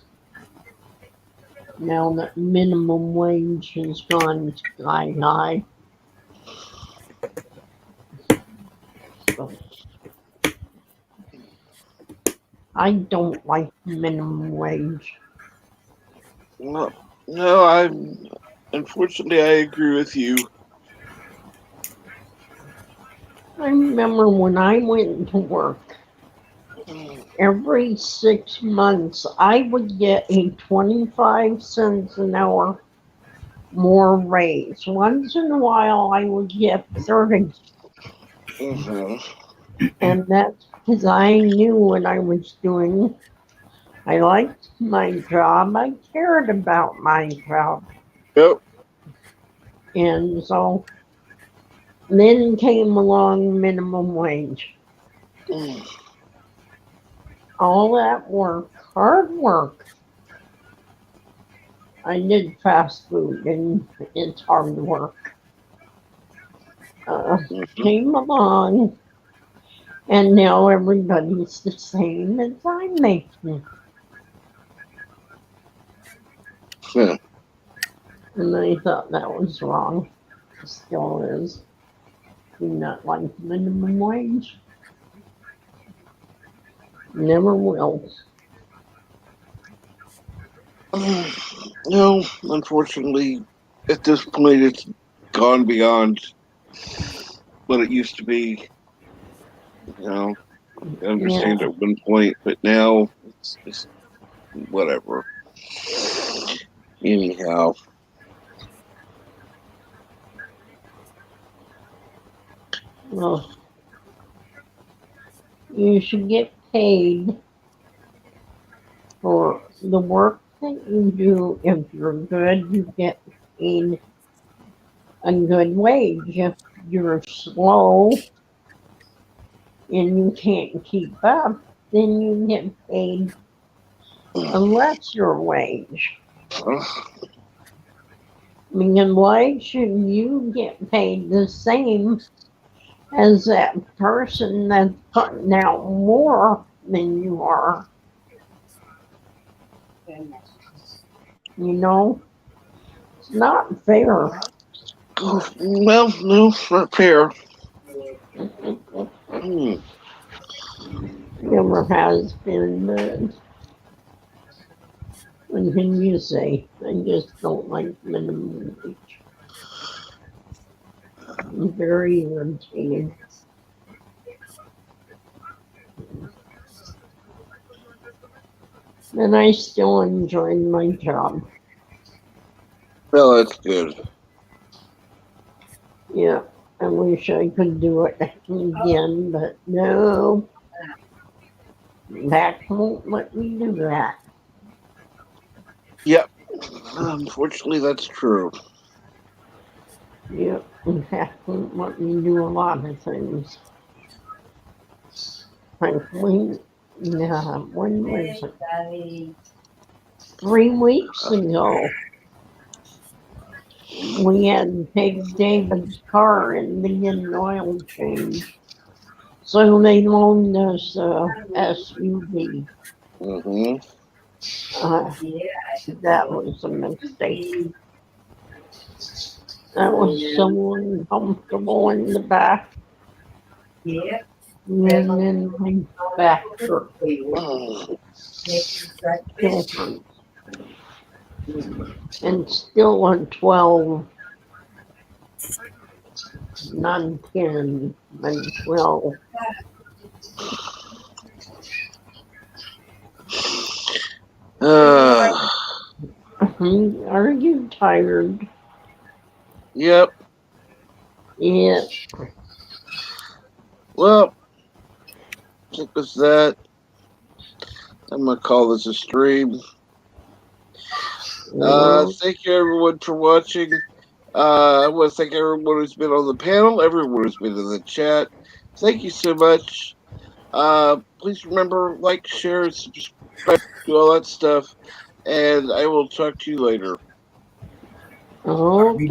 Now that minimum wage has gone sky high. So I don't like minimum wage. No, unfortunately, I agree with you. I remember when I went to work, every 6 months I would get a 25 cents an hour more raise. Once in a while I would get 30. And that's because I knew what I was doing. I liked my job. I cared about my job. Yep. And so then came along minimum wage. All that work, hard work. I did fast food and it's hard work. Came along and now everybody's the same as I'm making. Yeah. And I thought that was wrong. Still is. Do not like minimum wage. Never will. No, unfortunately, at this point, it's gone beyond what it used to be. I understand at one point, but now it's just whatever. Anyhow. Well, you should get paid for the work that you do. If you're good, you get paid a good wage. If you're slow and you can't keep up, then you get paid a lesser wage. I mean, and why should you get paid the same as that person that's putting out more than you are? You know, it's not fair. Well, no, it's not fair. Never has been, but what can you say? I just don't like minimum wage. I'm very irritated. And I still enjoy my job. Well, that's good. Yeah, I wish I could do it again, but no. That won't let me do that. Yep. Unfortunately, that's true. Yep, that won't let me do a lot of things. Like when was it? 3 weeks ago, we had to take David's car and get an oil change. So they loaned us a SUV. That was a mistake. That was so uncomfortable in the back. And then my back hurt. Still hurts. And still on 12, not 10, but 12. Uh, Are you tired? yep. Yeah. Well, I think with that, I'm gonna call this a stream. Thank you everyone for watching. I want to thank everyone who's been on the panel, everyone who's been in the chat. Thank you so much. Please remember, like, share, subscribe, do all that stuff, and I will talk to you later. Okay.